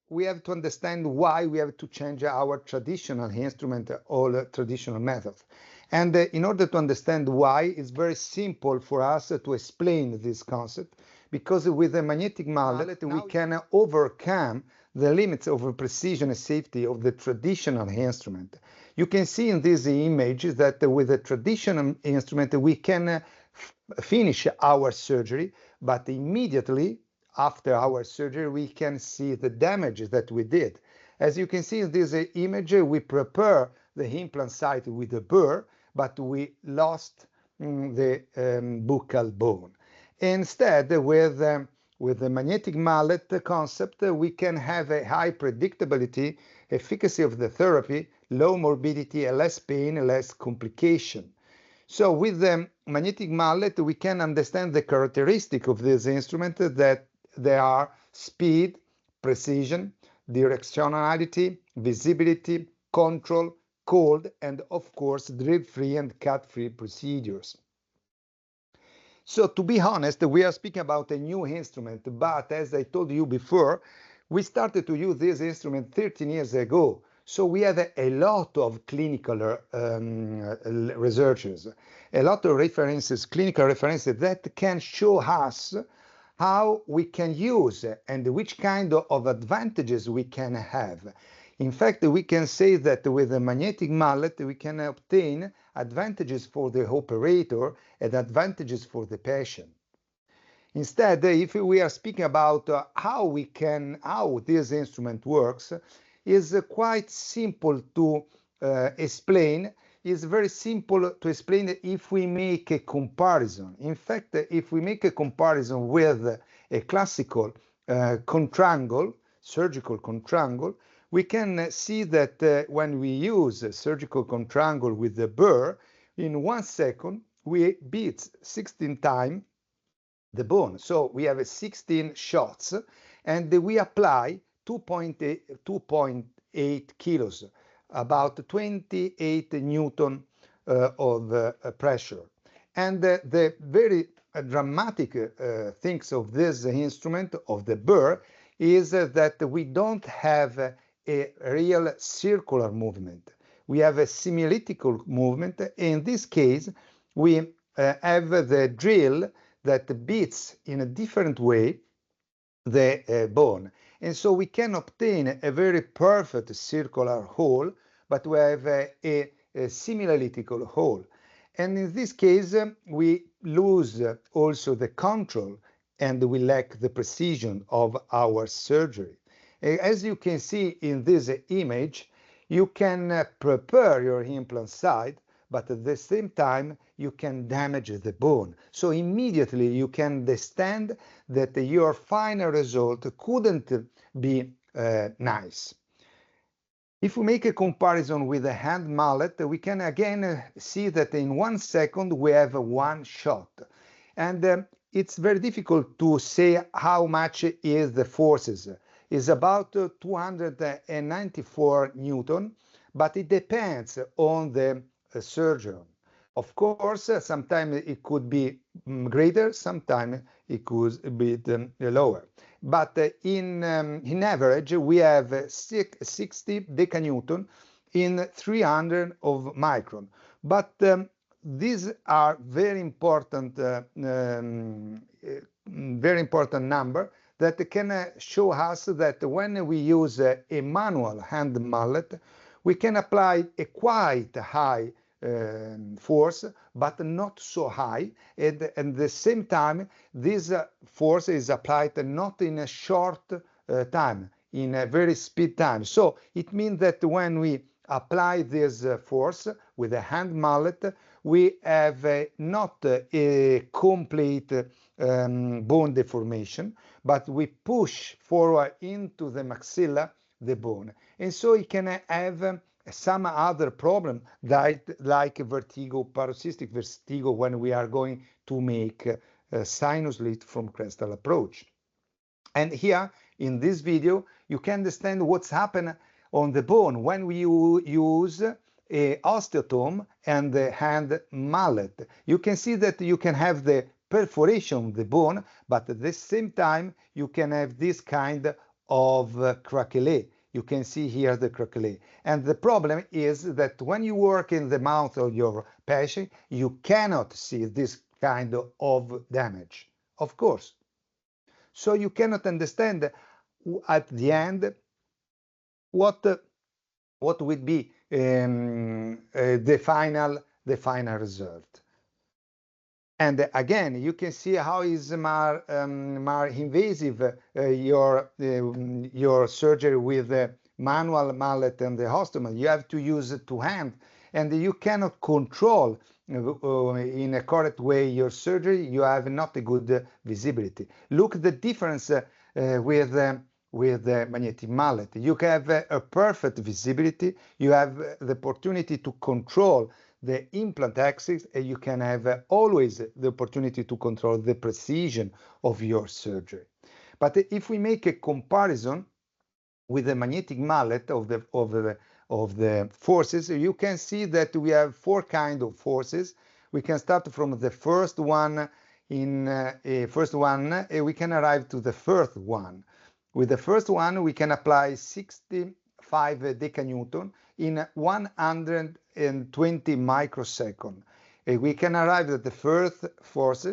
We have to understand why we have to change our traditional instrument or traditional method. And in order to understand why, it's very simple for us to explain this concept, because with the magnetic mallet we can overcome the limits of precision and safety of the traditional instrument. You can see in this image that with a traditional instrument we can finish our surgery, but immediately after our surgery we can see the damage that we did. As you can see in this image, we prepare the implant site with a burr, but we lost the buccal bone. Instead, with the magnetic mallet concept, we can have a high predictability, efficacy of the therapy, low morbidity, less pain, less complication. So with the magnetic mallet, we can understand the characteristic of this instrument, that they are speed, precision, directionality, visibility, control, cold, and of course drill-free and cut-free procedures. So to be honest, we are speaking about a new instrument, but as I told you before, we started to use this instrument 13 years ago. So we have a lot of clinical researchers, a lot of references, clinical references that can show us how we can use and which kind of advantages we can have. In fact, we can say that with the magnetic mallet we can obtain advantages for the operator and advantages for the patient. Instead, if we are speaking about how this instrument works, is quite simple to explain. It's very simple to explain if we make a comparison. In fact, if we make a comparison with a classical contrangle, surgical contrangle, we can see that when we use a surgical contrangle with the burr, in 1 second we beat 16 times the bone. So we have 16 shots and we apply 2.8 kilos, about 28 Newton of pressure. And the very dramatic things of this instrument, of the burr, is that we don't have a real circular movement. We have a simulitical movement. In this case, we have the drill that beats in a different way the bone. And so we can obtain a very perfect circular hole, but we have a similitical hole. And in this case, we lose also the control and we lack the precision of our surgery. As you can see in this image, you can prepare your implant site, but at the same time you can damage the bone. So immediately you can understand that your final result couldn't be nice. If we make a comparison with a hand mallet, we can again see that in 1 second we have one shot. And it's very difficult to say how much is the forces. It's about 294 Newton, but it depends on the surgeon. Of course, sometimes it could be greater, sometimes it could be lower. But in average, we have 60 decanewton in 300 of micron. But these are very important number that can show us that when we use a manual hand mallet, we can apply a quite high force, but not so high. And at the same time, this force is applied not in a short time, in a very speed time. So it means that when we apply this force with a hand mallet, we have not a complete bone deformation, but we push forward into the maxilla the bone. And so it can have some other problem like vertigo, paroxystic vertigo, when we are going to make a sinus lift from crestal approach. And here in this video, you can understand what's happened on the bone when we use a osteotome and the hand mallet. You can see that you can have the perforation of the bone, but at the same time, you can have this kind of craquelé. You can see here the craquelé. And the problem is that when you work in the mouth of your patient, you cannot see this kind of damage, of course. So you cannot understand at the end what will be the final result. And again, you can see how is more invasive your surgery with the manual mallet and the ostomy. You have to use two hands, and you cannot control in a correct way your surgery. You have not a good visibility. Look the difference with the magnetic mallet. You have a perfect visibility. You have the opportunity to control the implant axis, and you can have always the opportunity to control the precision of your surgery. But if we make a comparison with the magnetic mallet of the forces, you can see that we have four kinds of forces. We can start from the first one we can arrive to the first one. With the first one, we can apply 65 decanewton in 120 microseconds. We can arrive at the first force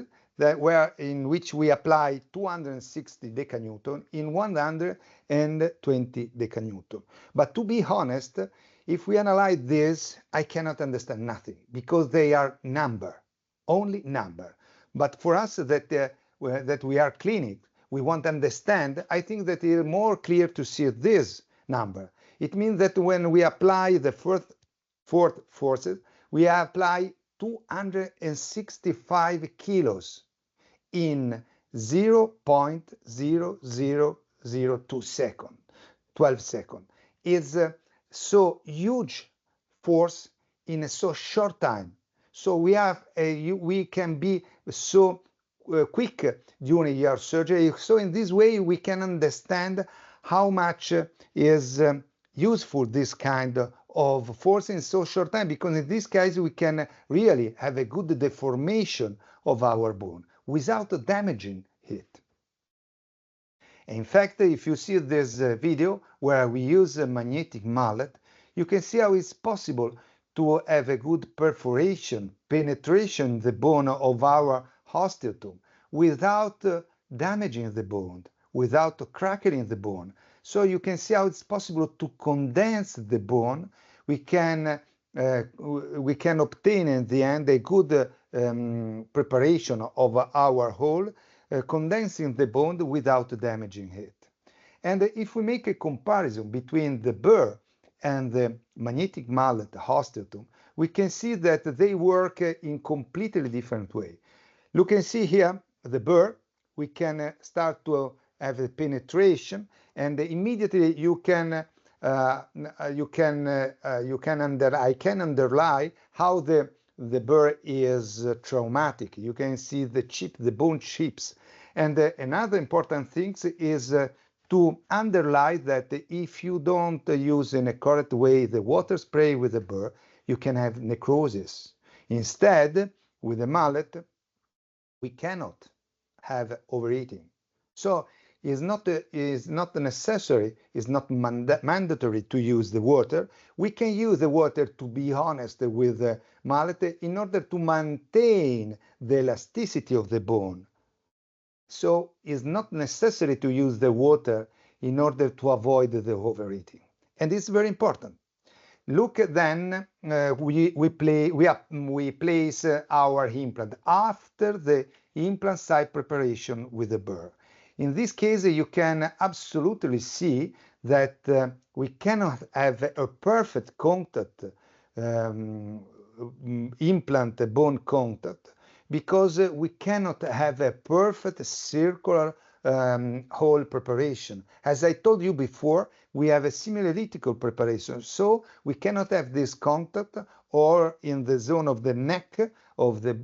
in which we apply 260 decanewton in 120 decanewton. But to be honest, if we analyze this, I cannot understand nothing because they are only number. But for us that we are clinic, we want to understand, I think that it is more clear to see this number. It means that when we apply the fourth forces, we apply 265 kilos in 0.0002 seconds, 12 seconds. It's so huge force in a so short time. So we can be so quick during your surgery. So in this way, we can understand how much is useful this kind of force in so short time, because in this case, we can really have a good deformation of our bone without damaging it. In fact, if you see this video where we use a magnetic mallet, you can see how it's possible to have a good penetration in the bone of our osteotomy without damaging the bone, without cracking the bone. So you can see how it's possible to condense the bone. We can obtain in the end a good preparation of our hole, condensing the bone without damaging it. And if we make a comparison between the burr and the magnetic mallet osteotomy, we can see that they work in completely different way. You can see here the burr. We can start to have a penetration, and immediately I can underline how the burr is traumatic. You can see the bone chips. And another important thing is to underline that if you don't use in a correct way the water spray with the burr, you can have necrosis. Instead, with the mallet, we cannot have overeating. So it's not necessary, it's not mandatory to use the water. We can use the water, to be honest, with the mallet in order to maintain the elasticity of the bone. So it's not necessary to use the water in order to avoid the overeating. And it's very important. Look, then we place our implant after the implant site preparation with the burr. In this case, you can absolutely see that we cannot have a perfect contact, implant bone contact, because we cannot have a perfect circular hole preparation. As I told you before, we have a semi-elliptical preparation, so we cannot have this contact or in the zone of the neck of the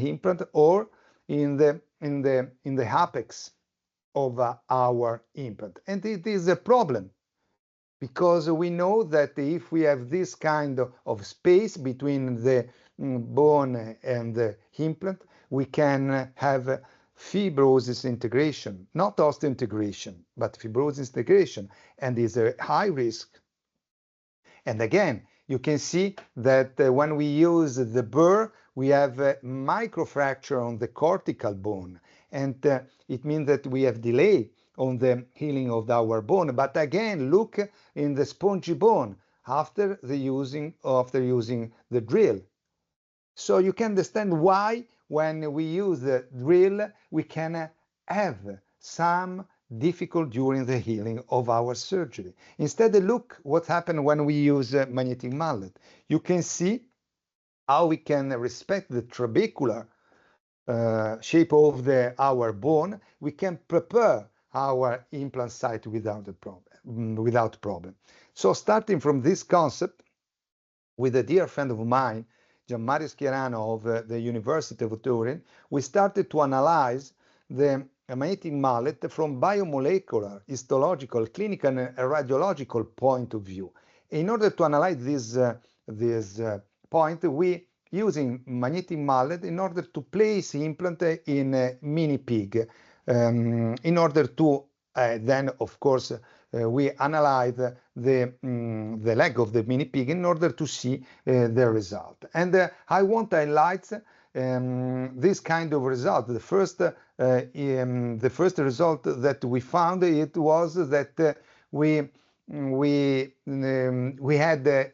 implant or in the apex of our implant. And it is a problem, because we know that if we have this kind of space between the bone and the implant, we can have fibrosis integration, not osteointegration, but fibrosis integration, and is a high risk. And again, you can see that when we use the burr, we have a microfracture on the cortical bone, and it means that we have delay on the healing of our bone. But again, look in the spongy bone after using the drill. So you can understand why when we use the drill, we can have some difficult during the healing of our surgery. Instead, look what happened when we use magnetic mallet. You can see how we can respect the trabecular shape of our bone. We can prepare our implant site without problem. So starting from this concept, with a dear friend of mine, Gianmario Schierano of the University of Turin, we started to analyze the magnetic mallet from biomolecular, histological, clinical, and radiological point of view. In order to analyze this point, we using magnetic mallet in order to place implant in a mini pig. In order to then, of course, we analyze the leg of the mini pig in order to see the result. And I want to highlight this kind of result. The first result that we found, it was that we had a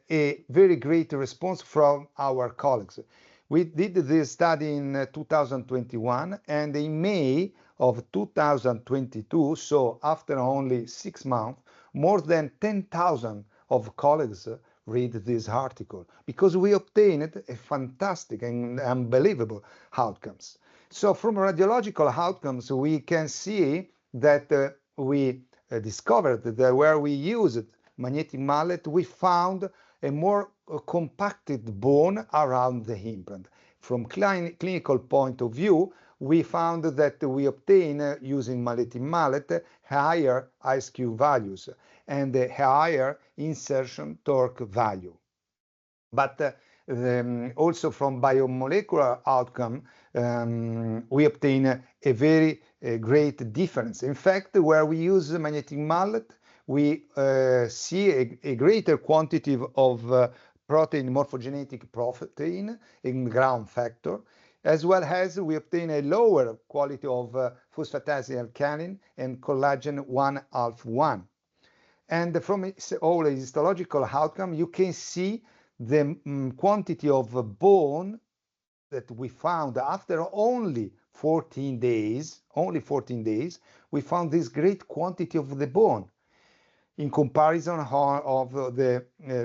very great response from our colleagues. We did this study in 2021, and in May of 2022, so after only 6 months, more than 10,000 of colleagues read this article, because we obtained a fantastic and unbelievable outcomes. So from radiological outcomes, we can see that we discovered that where we used magnetic mallet, we found a more compacted bone around the implant. From clinical point of view, we found that we obtain using magnetic mallet higher ISQ values and a higher insertion torque value. But also from biomolecular outcome, we obtain a very great difference. In fact, where we use magnetic mallet, we see a greater quantity of protein, morphogenetic protein in ground factor, as well as we obtain a lower quality of phosphatase-alkaline and collagen 1-alpha-1. And from all histological outcome, you can see the quantity of bone that we found after only 14 days. Only 14 days, we found this great quantity of the bone in comparison of the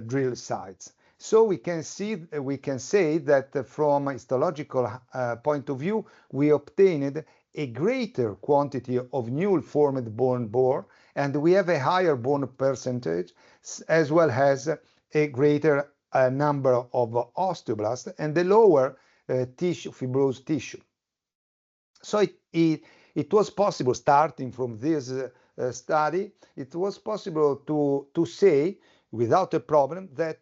drill sites. So we can say that from a histological point of view, we obtained a greater quantity of newly formed bone bore, and we have a higher bone percentage, as well as a greater number of osteoblasts and a lower fibrous tissue. So it was possible, starting from this study, it was possible to say without a problem that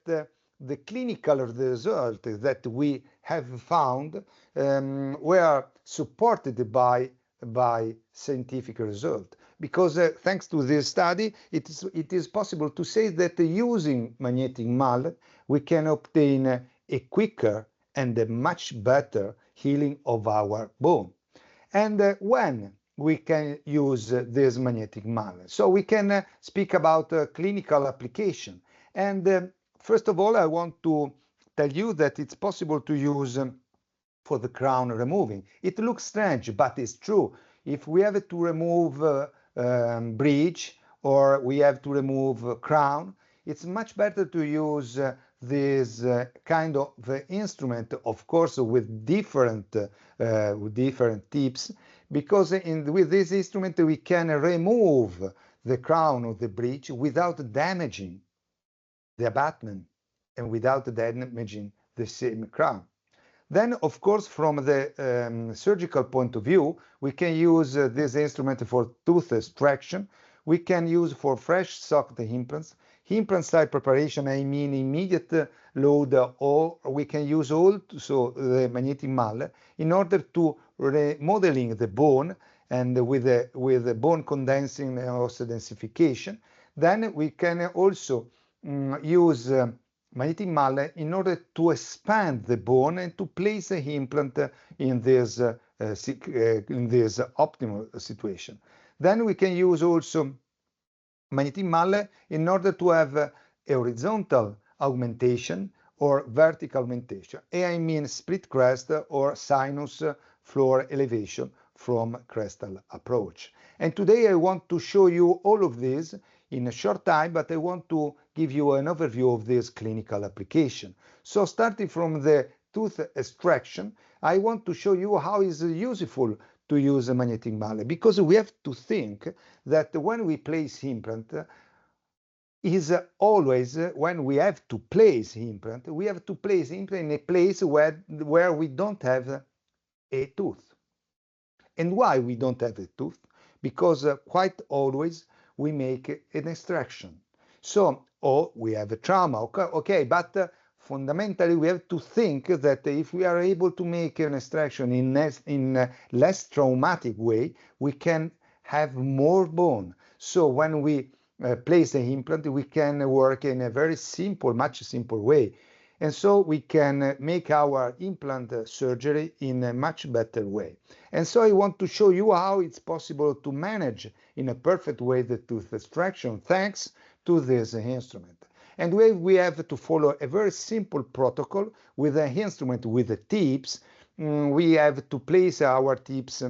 the clinical result that we have found were supported by scientific result. Because thanks to this study, it is possible to say that using magnetic mallet, we can obtain a quicker and a much better healing of our bone. And when we can use this magnetic mallet? So we can speak about clinical application. And first of all, I want to tell you that it's possible to use for the crown removing. It looks strange, but it's true. If we have to remove bridge or we have to remove crown, it's much better to use this kind of instrument, of course, with different tips, because with this instrument we can remove the crown of the bridge without damaging the abutment and without damaging the same crown. Then, of course, from the surgical point of view, we can use this instrument for tooth extraction. We can use for fresh socked implants. implant site preparation, I mean immediate load, or we can use also the magnetic mallet in order to remodeling the bone and with the bone condensing and also densification. Then we can also use magnetic mallet in order to expand the bone and to place the implant in this optimal situation. Then we can use also magnetic mallet in order to have a horizontal augmentation or vertical augmentation. And I mean split crest or sinus floor elevation from crestal approach. And today I want to show you all of this in a short time, but I want to give you an overview of this clinical application. So starting from the tooth extraction, I want to show you how it's useful to use a magnetic mallet, because we have to think that when we place implant, is always when we have to place implant, we have to place implant in a place where we don't have a tooth. And why we don't have a tooth? Because quite always we make an extraction. So, or we have a trauma, okay, but fundamentally we have to think that if we are able to make an extraction in a less traumatic way, we can have more bone. So when we place the implant, we can work in a very simple, much simple way. And so we can make our implant surgery in a much better way. And so I want to show you how it's possible to manage in a perfect way the tooth extraction thanks to this instrument. And we have to follow a very simple protocol with an instrument with the tips. We have to place our tips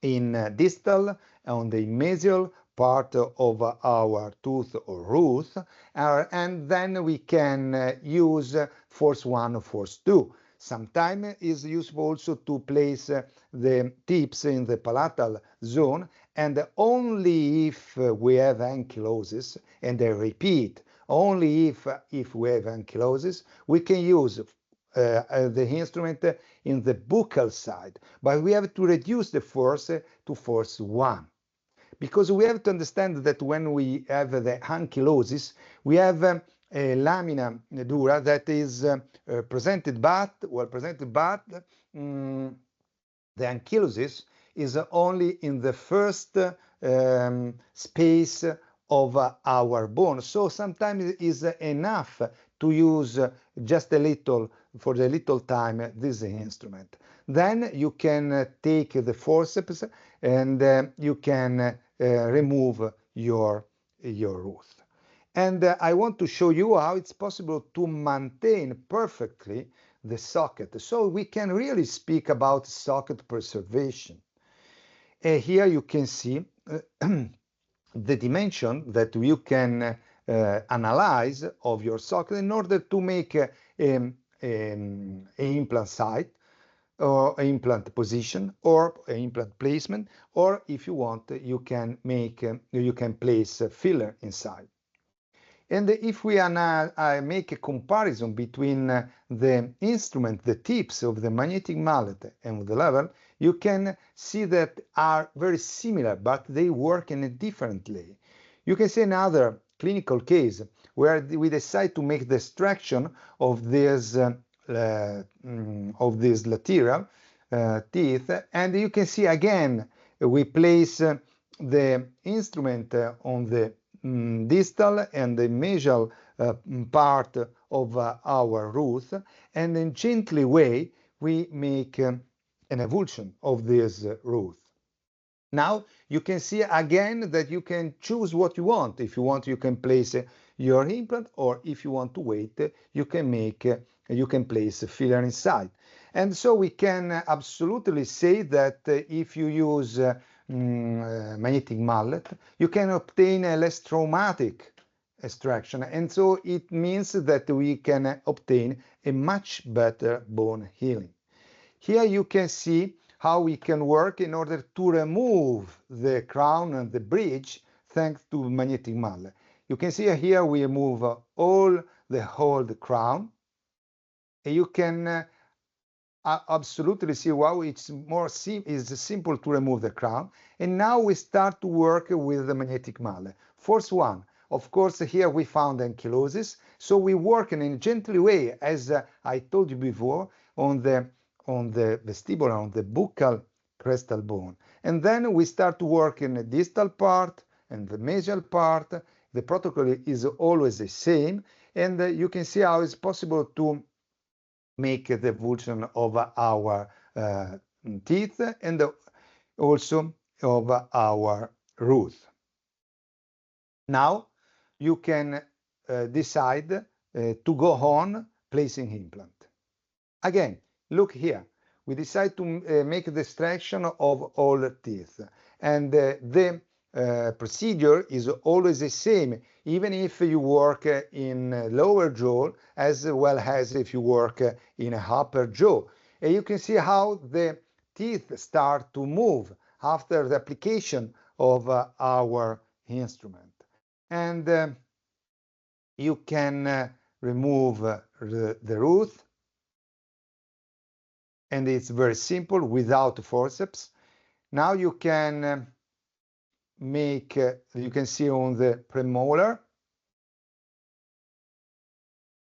in distal, on the mesial part of our tooth or root, and then we can use force 1 or force 2. Sometimes it is useful also to place the tips in the palatal zone, and only if we have ankylosis, and I repeat, only if we have ankylosis, we can use the instrument in the buccal side, but we have to reduce the force to force 1. Because we have to understand that when we have the ankylosis, we have a lamina dura that is presented, but the ankylosis is only in the first space of our bone. So sometimes it is enough to use just a little, for a little time, this instrument. Then you can take the forceps and you can remove your root. And I want to show you how it's possible to maintain perfectly the socket. So we can really speak about socket preservation. Here you can see the dimension that you can analyze of your socket in order to make an implant site or implant position or implant placement, or if you want, you can place a filler inside. And if we make a comparison between the instrument, the tips of the magnetic mallet and the level, you can see that are very similar, but they work in a different way. You can see another clinical case where we decide to make the extraction of this lateral teeth, and you can see again we place the instrument on the distal and the mesial part of our root, and in gently way we make an avulsion of this root. Now you can see again that you can choose what you want. If you want, you can place your implant, or if you want to wait, you can place a filler inside. And so we can absolutely say that if you use magnetic mallet, you can obtain a less traumatic extraction, and so it means that we can obtain a much better bone healing. Here you can see how we can work in order to remove the crown and the bridge thanks to magnetic mallet. You can see here we remove all the whole crown, and you can absolutely see wow, it's simple to remove the crown. And now we start to work with the magnetic mallet. Force 1. Of course, here we found ankylosis, so we work in a gentle way, as I told you before, on the vestibular, on the buccal crestal bone. And then we start to work in the distal part and the mesial part. The protocol is always the same, and you can see how it's possible to make the evolution of our teeth and also of our root. Now you can decide to go on placing implant. Again, look here. We decide to make the extraction of all teeth, and the procedure is always the same, even if you work in lower jaw as well as if you work in a upper jaw. And you can see how the teeth start to move after the application of our instrument. And you can remove the root, and it's very simple without forceps. Now you can make, you can see on the premolar,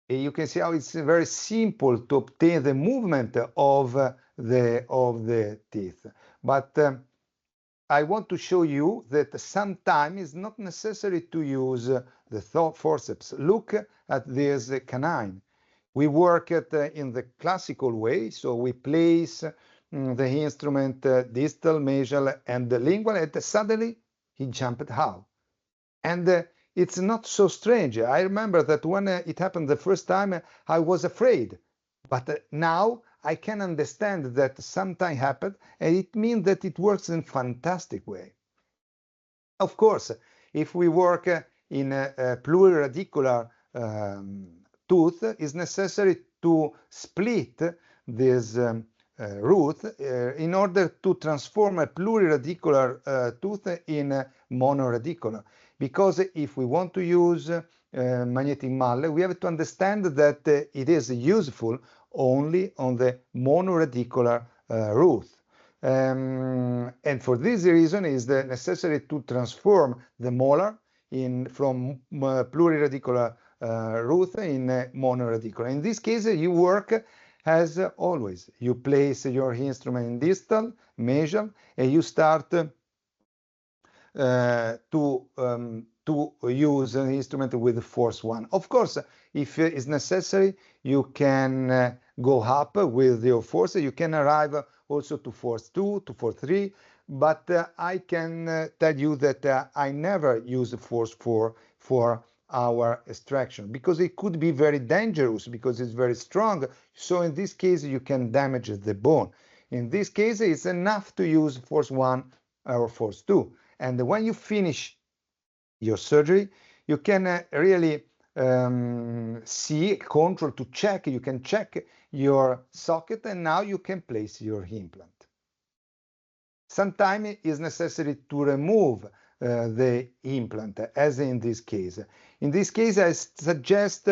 you can see how it's very simple to obtain the movement of the teeth. But I want to show you that sometimes it's not necessary to use the forceps. Look at this canine. We work it in the classical way, so we place the instrument distal, mesial, and lingual, and suddenly he jumped out. And it's not so strange. I remember that when it happened the first time, I was afraid. But now I can understand that something happened, and it means that it works in a fantastic way. Of course, if we work in a pluriradicular tooth, it's necessary to split this root in order to transform a pluriradicular tooth in a monoradicular. Because if we want to use magnetic mallet, we have to understand that it is useful only on the monoradicular root. And for this reason, it is necessary to transform the molar from pluriradicular root in monoradicular. In this case, you work as always. You place your instrument in distal, mesial, and you start to use an instrument with force 1. Of course, if it's necessary, you can go up with your force. You can arrive also to force 2, to force 3, but I can tell you that I never use force 4 for our extraction, because it could be very dangerous, because it's very strong. So in this case, you can damage the bone. In this case, it's enough to use force 1 or force 2. And when you finish your surgery, you can really see, control, to check. You can check your socket, and now you can place your implant. Sometimes it is necessary to remove the implant, as in this case. In this case, I suggest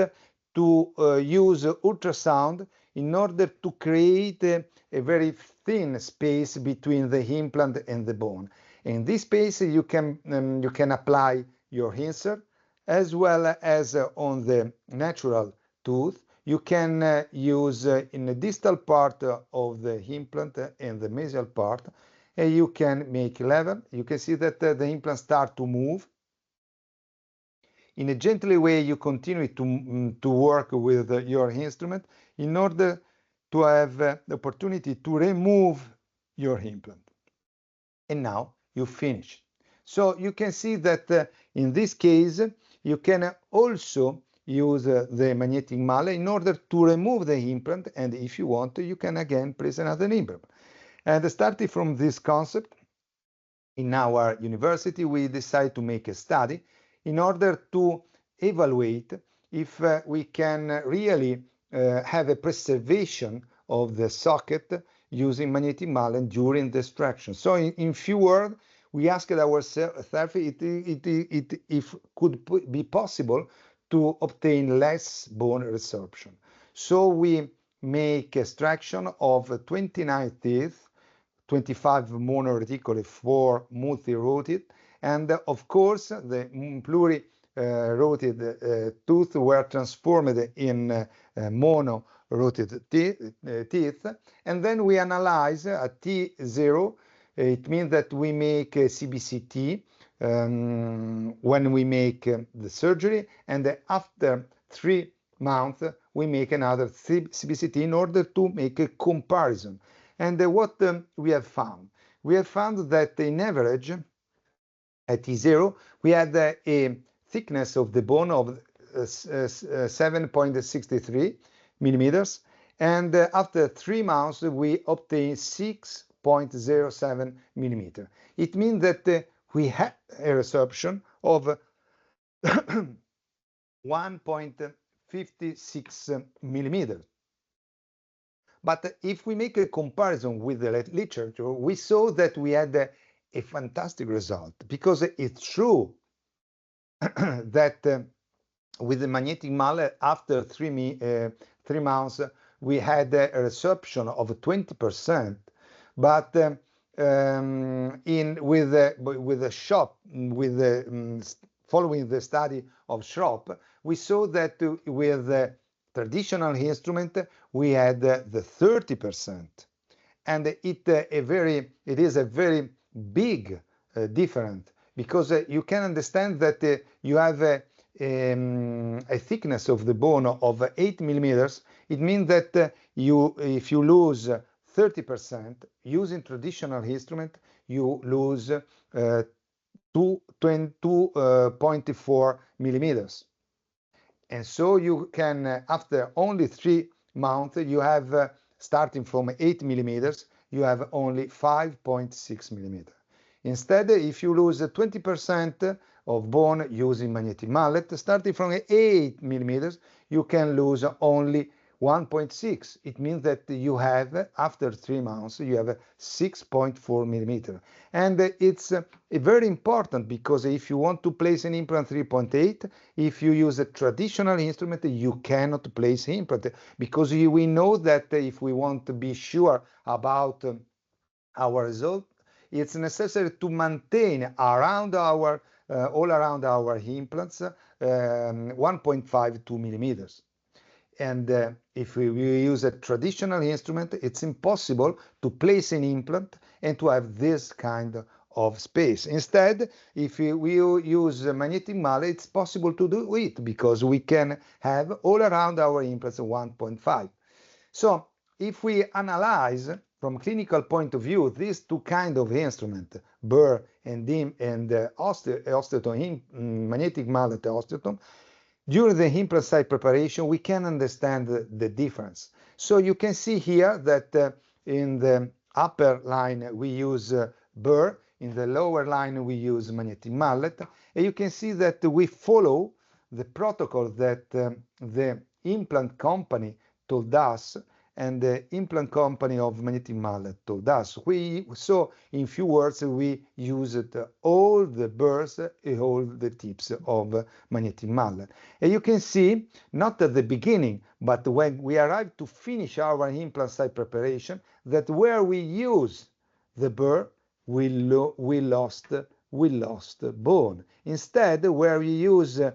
to use ultrasound in order to create a very thin space between the implant and the bone. In this space, you can apply your insert, as well as on the natural tooth. You can use in the distal part of the implant and the mesial part, and you can make level. You can see that the implant starts to move. In a gentle way, you continue to work with your instrument in order to have the opportunity to remove your implant. And now you finish. So you can see that in this case, you can also use the magnetic mallet in order to remove the implant, and if you want, you can again place another implant. And starting from this concept, in our university, we decided to make a study in order to evaluate if we can really have a preservation of the socket using magnetic mallet during the extraction. So in few words, we asked ourselves if it could be possible to obtain less bone resorption. So we make extraction of 29 teeth, 25 monoradicular, 4 multi-rooted, and of course the rooted tooth were transformed in mono rooted teeth, and then we analyze at T0. It means that we make CBCT when we make the surgery, and after 3 months we make another CBCT in order to make a comparison. And what we have found? We have found that in average at T0 we had a thickness of the bone of 7.63 millimeters, and after 3 months we obtain 6.07 millimeter. It means that we had a resorption of 1.56 millimeters. But if we make a comparison with the literature, we saw that we had a fantastic result, because it's true that with the magnetic mallet, after 3 months, we had a resorption of 20%, but following the study of Schropp, we saw that with the traditional instrument we had the 30%, and it is a very big difference, because you can understand that you have a thickness of the bone of 8 millimeters. It means that if you lose 30% using traditional instrument, you lose 2.4 millimeters. And so you can, after only 3 months, you have, starting from 8 millimeters, you have only 5.6 millimeters. Instead, if you lose 20% of bone using magnetic mallet, starting from 8 millimeters, you can lose only 1.6. It means that you have, after 3 months, you have 6.4 millimeter. And it's very important, because if you want to place an implant 3.8, if you use a traditional instrument, you cannot place implant, because we know that if we want to be sure about our result, it's necessary to maintain around our all around our implants 1.5 to 2 millimeters. And if we use a traditional instrument, it's impossible to place an implant and to have this kind of space. Instead, if we use a magnetic mallet, it's possible to do it, because we can have all around our implants 1.5. So if we analyze from clinical point of view these two kinds of instrument, burr and osteotomy, magnetic mallet osteotomy, during the implant site preparation, we can understand the difference. So you can see here that in the upper line we use burr, in the lower line we use magnetic mallet, and you can see that we follow the protocol that the implant company told us, and the implant company of magnetic mallet told us. So in few words, we used all the burrs and all the tips of magnetic mallet. And you can see, not at the beginning, but when we arrive to finish our implant site preparation, that where we use the burr, we lost bone. Instead, where we use the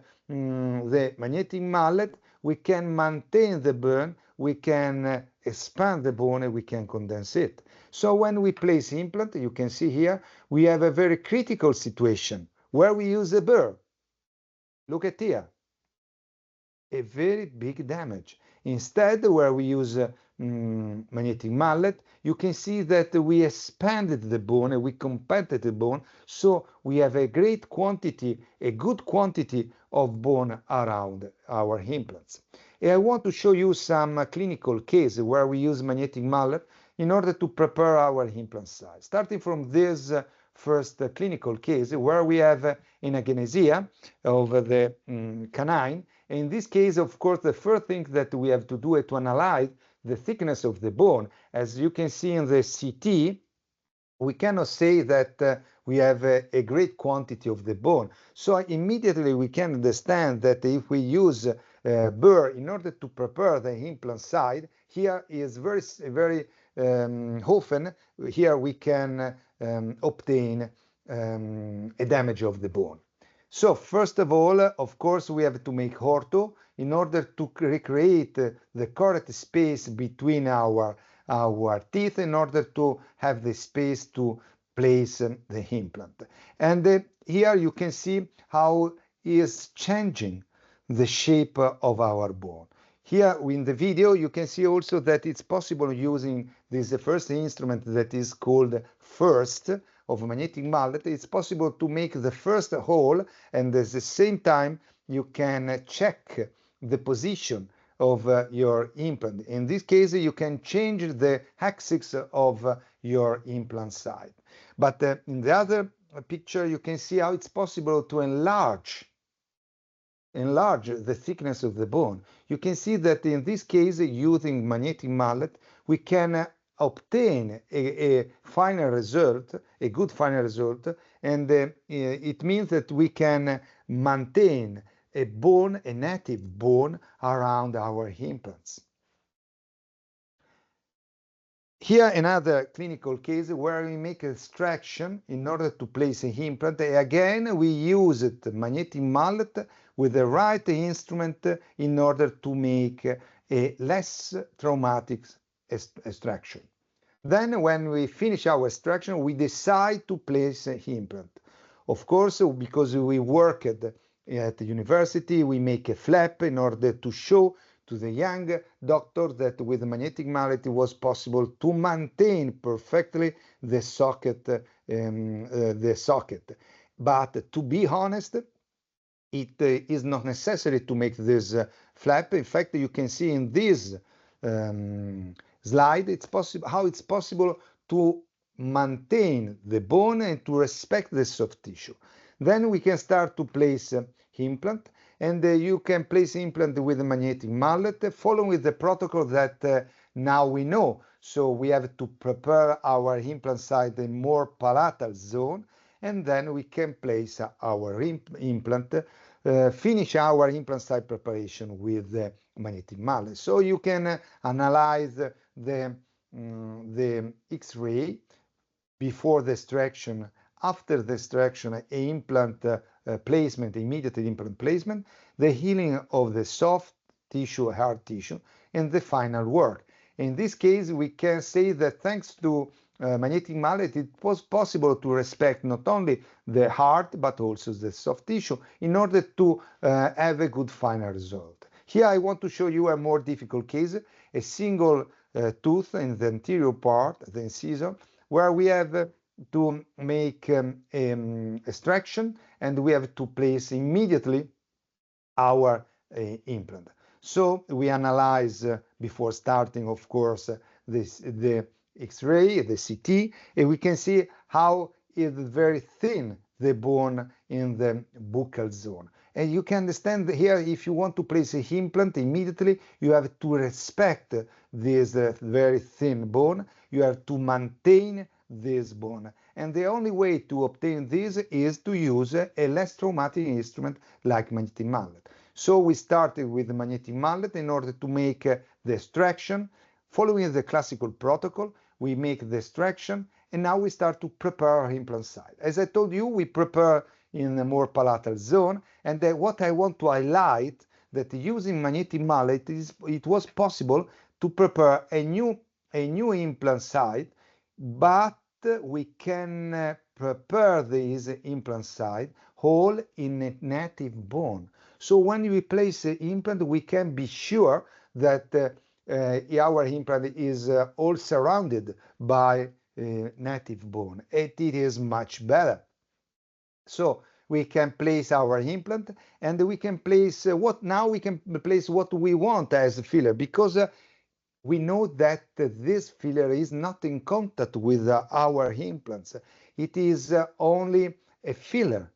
magnetic mallet, we can maintain the bone, we can expand the bone, and we can condense it. So when we place implant, you can see here, we have a very critical situation where we use the burr. Look at here, a very big damage. Instead, where we use magnetic mallet, you can see that we expanded the bone and we compacted the bone, so we have a great quantity, a good quantity of bone around our implants. And I want to show you some clinical cases where we use magnetic mallet in order to prepare our implant site. Starting from this first clinical case where we have an agenesia of the canine. In this case, of course, the first thing that we have to do is to analyze the thickness of the bone. As you can see in the CT, we cannot say that we have a great quantity of the bone. So immediately we can understand that if we use burr in order to prepare the implant site, here is very often, here we can obtain a damage of the bone. So first of all, of course, we have to make ortho in order to recreate the correct space between our teeth in order to have the space to place the implant. And here you can see how is changing the shape of our bone. Here in the video, you can see also that it's possible using this first instrument that is called first of magnetic mallet. It's possible to make the first hole, and at the same time you can check the position of your implant. In this case, you can change the axis of your implant side. But in the other picture, you can see how it's possible to enlarge the thickness of the bone. You can see that in this case, using magnetic mallet, we can obtain a final result, a good final result, and it means that we can maintain a bone, a native bone, around our implants. Here another clinical case where we make extraction in order to place an implant. Again, we use magnetic mallet with the right instrument in order to make a less traumatic extraction. Then when we finish our extraction, we decide to place an implant. Of course, because we worked at the university, we make a flap in order to show to the young doctor that with the magnetic mallet it was possible to maintain perfectly the socket. But to be honest, it is not necessary to make this flap. In fact, you can see in this slide how it's possible to maintain the bone and to respect the soft tissue. Then we can start to place implant, and you can place implant with a magnetic mallet following the protocol that now we know. So we have to prepare our implant site in more palatal zone, and then we can place our implant, finish our implant site preparation with the magnetic mallet. So you can analyze the X-ray before the extraction, after the extraction, implant placement, immediate implant placement, the healing of the soft tissue, hard tissue, and the final work. In this case, we can say that thanks to magnetic mallet, it was possible to respect not only the hard but also the soft tissue in order to have a good final result. Here I want to show you a more difficult case, a single tooth in the anterior part, the incisor, where we have to make extraction, and we have to place immediately our implant. So we analyze before starting, of course, the X-ray, the CT, and we can see how is very thin the bone in the buccal zone. And you can understand here, if you want to place an implant immediately, you have to respect this very thin bone. You have to maintain this bone. And the only way to obtain this is to use a less traumatic instrument like magnetic mallet. So we started with the magnetic mallet in order to make the extraction. Following the classical protocol, we make the extraction, and now we start to prepare our implant site. As I told you, we prepare in a more palatal zone, and what I want to highlight that using magnetic mallet, it was possible to prepare a new implant site, but we can prepare this implant site whole in a native bone. So when we place the implant, we can be sure that our implant is all surrounded by native bone. It is much better. So we can place our implant, and we can place what we want as a filler, because we know that this filler is not in contact with our implants. It is only a filler.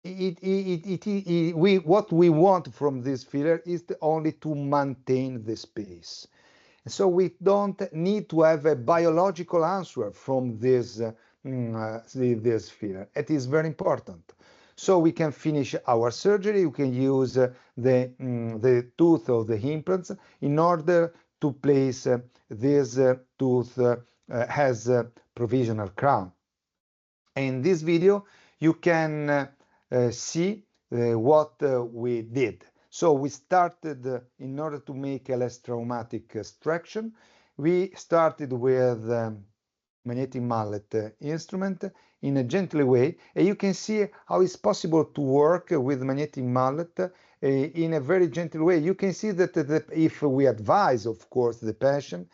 What we want from this filler is only to maintain the space. So we don't need to have a biological answer from this filler. It is very important. So we can finish our surgery. We can use the tooth of the implants in order to place this tooth as a provisional crown. In this video, you can see what we did. So we started, in order to make a less traumatic extraction, we started with magnetic mallet instrument in a gentle way, and you can see how it's possible to work with magnetic mallet in a very gentle way. You can see that if we advise, of course, the patient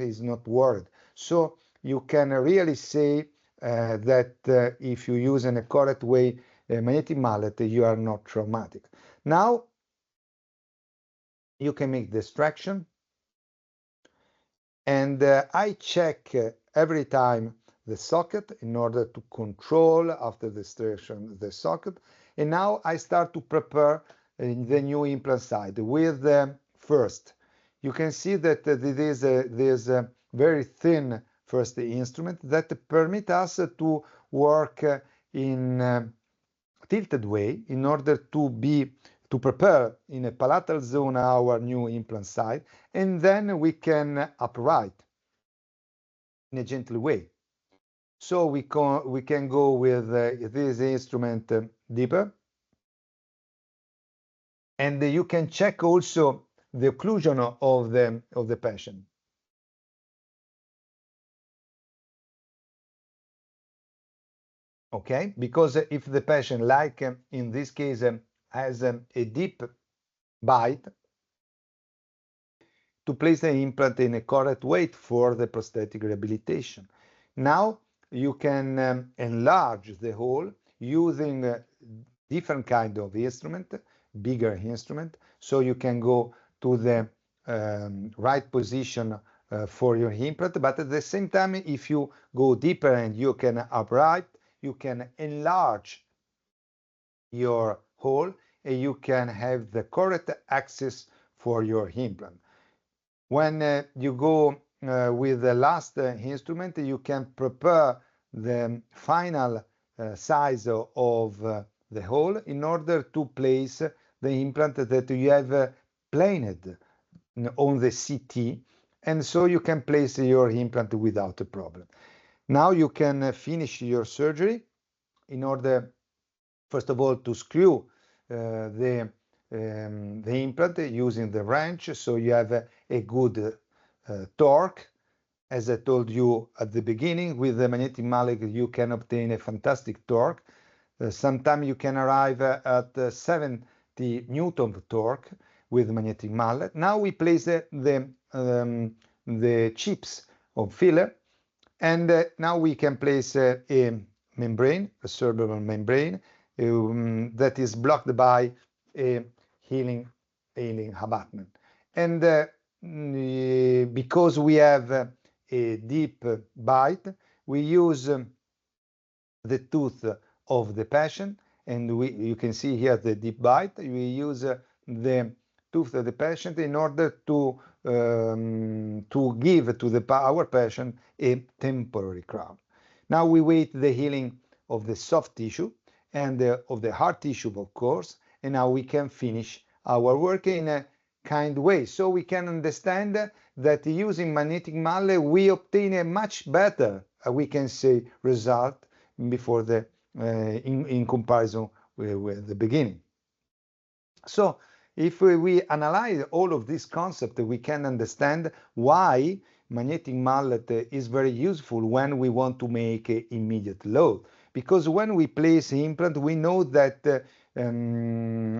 is not worried. So you can really say that if you use in a correct way magnetic mallet, you are not traumatic. Now you can make the extraction, and I check every time the socket in order to control after the extraction the socket. And now I start to prepare the new implant side with first. You can see that this is a very thin first instrument that permit us to work in tilted way in order to prepare in a palatal zone our new implant site, and then we can upright in a gentle way. So we can go with this instrument deeper, and you can check also the occlusion of the patient. Okay, because if the patient, like in this case, has a deep bite, to place the implant in a correct weight for the prosthetic rehabilitation. Now you can enlarge the hole using different kind of instrument, bigger instrument, so you can go to the right position for your implant, but at the same time, if you go deeper and you can upright, you can enlarge your hole and you can have the correct access for your implant. When you go with the last instrument, you can prepare the final size of the hole in order to place the implant that you have planed on the CT, and so you can place your implant without a problem. Now you can finish your surgery in order, first of all, to screw the implant using the wrench, so you have a good torque. As I told you at the beginning, with the magnetic mallet you can obtain a fantastic torque. Sometimes you can arrive at 70 Newton of torque with magnetic mallet. Now we place the chips of filler, and now we can place a membrane, a cerebral membrane, that is blocked by a healing abutment. And because we have a deep bite, we use the tooth of the patient, and you can see here the deep bite. We use the tooth of the patient in order to give to our patient a temporary crown. Now we wait the healing of the soft tissue and of the hard tissue, of course, and now we can finish our work in a kind way. So we can understand that using magnetic mallet we obtain a much better, we can say, result before the in comparison with the beginning. So if we analyze all of this concept, we can understand why magnetic mallet is very useful when we want to make immediate load. Because when we place implant, we know that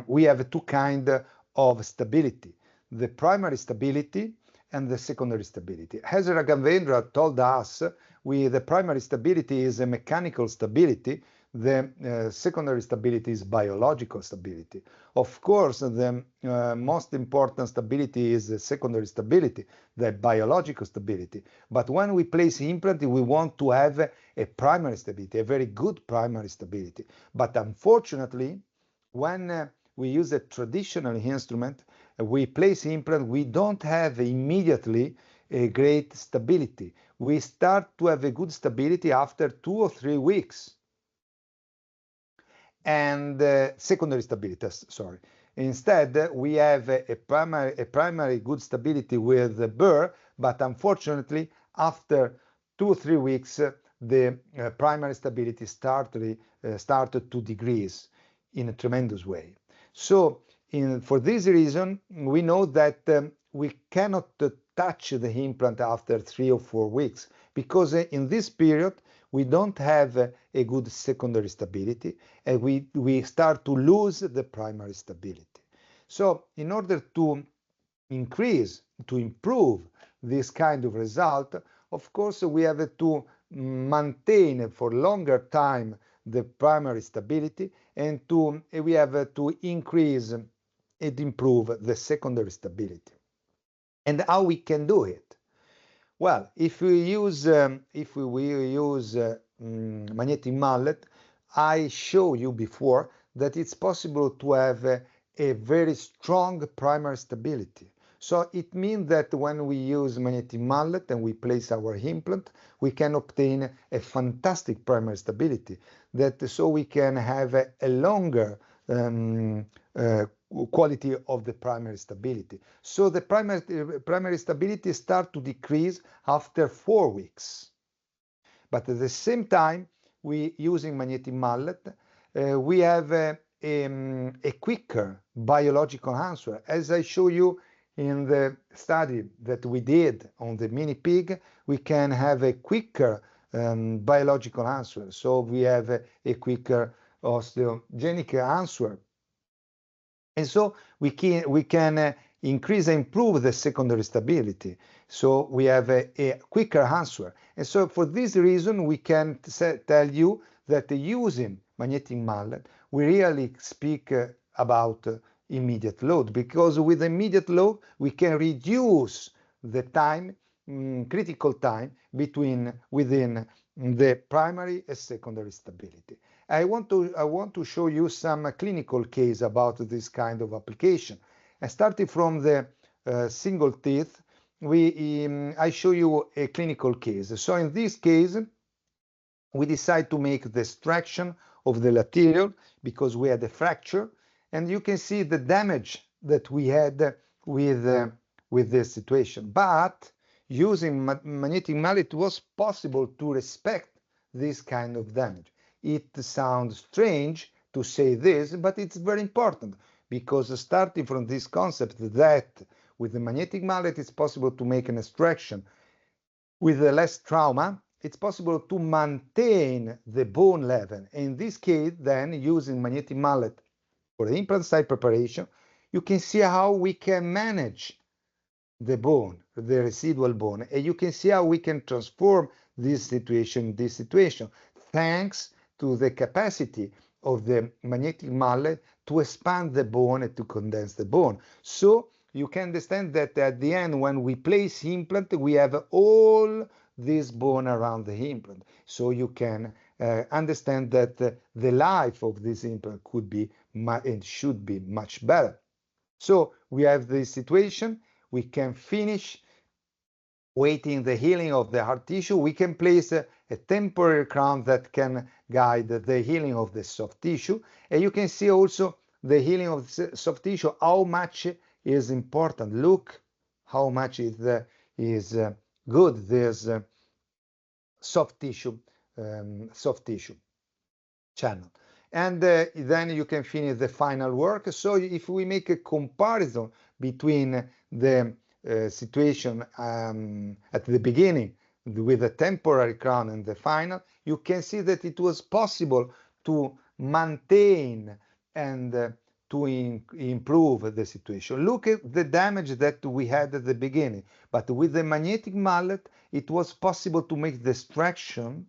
we have two kinds of stability: the primary stability and the secondary stability. As Raghavendra told us, the primary stability is a mechanical stability. The secondary stability is biological stability. Of course, the most important stability is the secondary stability, the biological stability. But when we place implant, we want to have a primary stability, a very good primary stability. But unfortunately, when we use a traditional instrument, we place implant, we don't have immediately a great stability. We start to have a good stability after 2 or 3 weeks. And secondary stability, sorry. Instead, we have a primary good stability with the burr, but unfortunately, after 2 or 3 weeks, the primary stability started to decrease in a tremendous way. So for this reason, we know that we cannot touch the implant after 3 or 4 weeks, because in this period we don't have a good secondary stability, and we start to lose the primary stability. So in order to improve this kind of result, of course we have to maintain for longer time the primary stability, and we have to increase and improve the secondary stability. And how we can do it? Well, if we use magnetic mallet, I showed you before that it's possible to have a very strong primary stability. So it means that when we use magnetic mallet and we place our implant, we can obtain a fantastic primary stability, so we can have a longer quality of the primary stability. So the primary stability starts to decrease after 4 weeks. But at the same time, we using magnetic mallet, we have a quicker biological answer. As I show you in the study that we did on the mini pig, we can have a quicker biological answer. So we have a quicker osteogenic answer. And so we can increase and improve the secondary stability. So we have a quicker answer. And so for this reason, we can tell you that using magnetic mallet, we really speak about immediate load, because with immediate load, we can reduce the time, critical time within the primary and secondary stability. I want to show you some clinical case about this kind of application. And starting from the single teeth, I show you a clinical case. So in this case, we decide to make the extraction of the lateral because we had a fracture, and you can see the damage that we had with this situation. But using magnetic mallet, it was possible to respect this kind of damage. It sounds strange to say this, but it's very important, because starting from this concept that with the magnetic mallet it's possible to make an extraction with less trauma, it's possible to maintain the bone level. In this case, then, using magnetic mallet for the implant site preparation, you can see how we can manage the bone, the residual bone, and you can see how we can transform this situation, thanks to the capacity of the magnetic mallet to expand the bone and to condense the bone. So you can understand that at the end, when we place implant, we have all this bone around the implant. So you can understand that the life of this implant could be and should be much better. So we have this situation. We can finish waiting the healing of the hard tissue. We can place a temporary crown that can guide the healing of the soft tissue. And you can see also the healing of the soft tissue, how much is important. Look how much is good this soft tissue channel. And then you can finish the final work. So if we make a comparison between the situation at the beginning with the temporary crown and the final, you can see that it was possible to maintain and to improve the situation. Look at the damage that we had at the beginning, but with the magnetic mallet, it was possible to make the extraction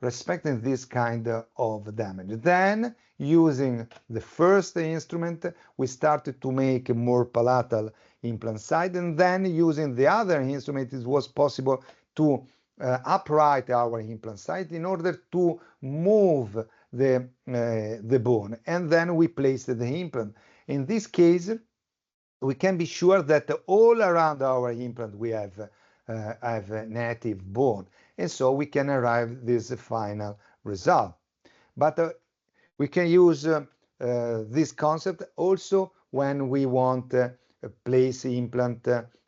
respecting this kind of damage. Then, using the first instrument, we started to make a more palatal implant site, and then using the other instrument, it was possible to upright our implant site in order to move the bone, and then we placed the implant. In this case, we can be sure that all around our implant we have native bone, and so we can arrive this final result. But we can use this concept also when we want to place implant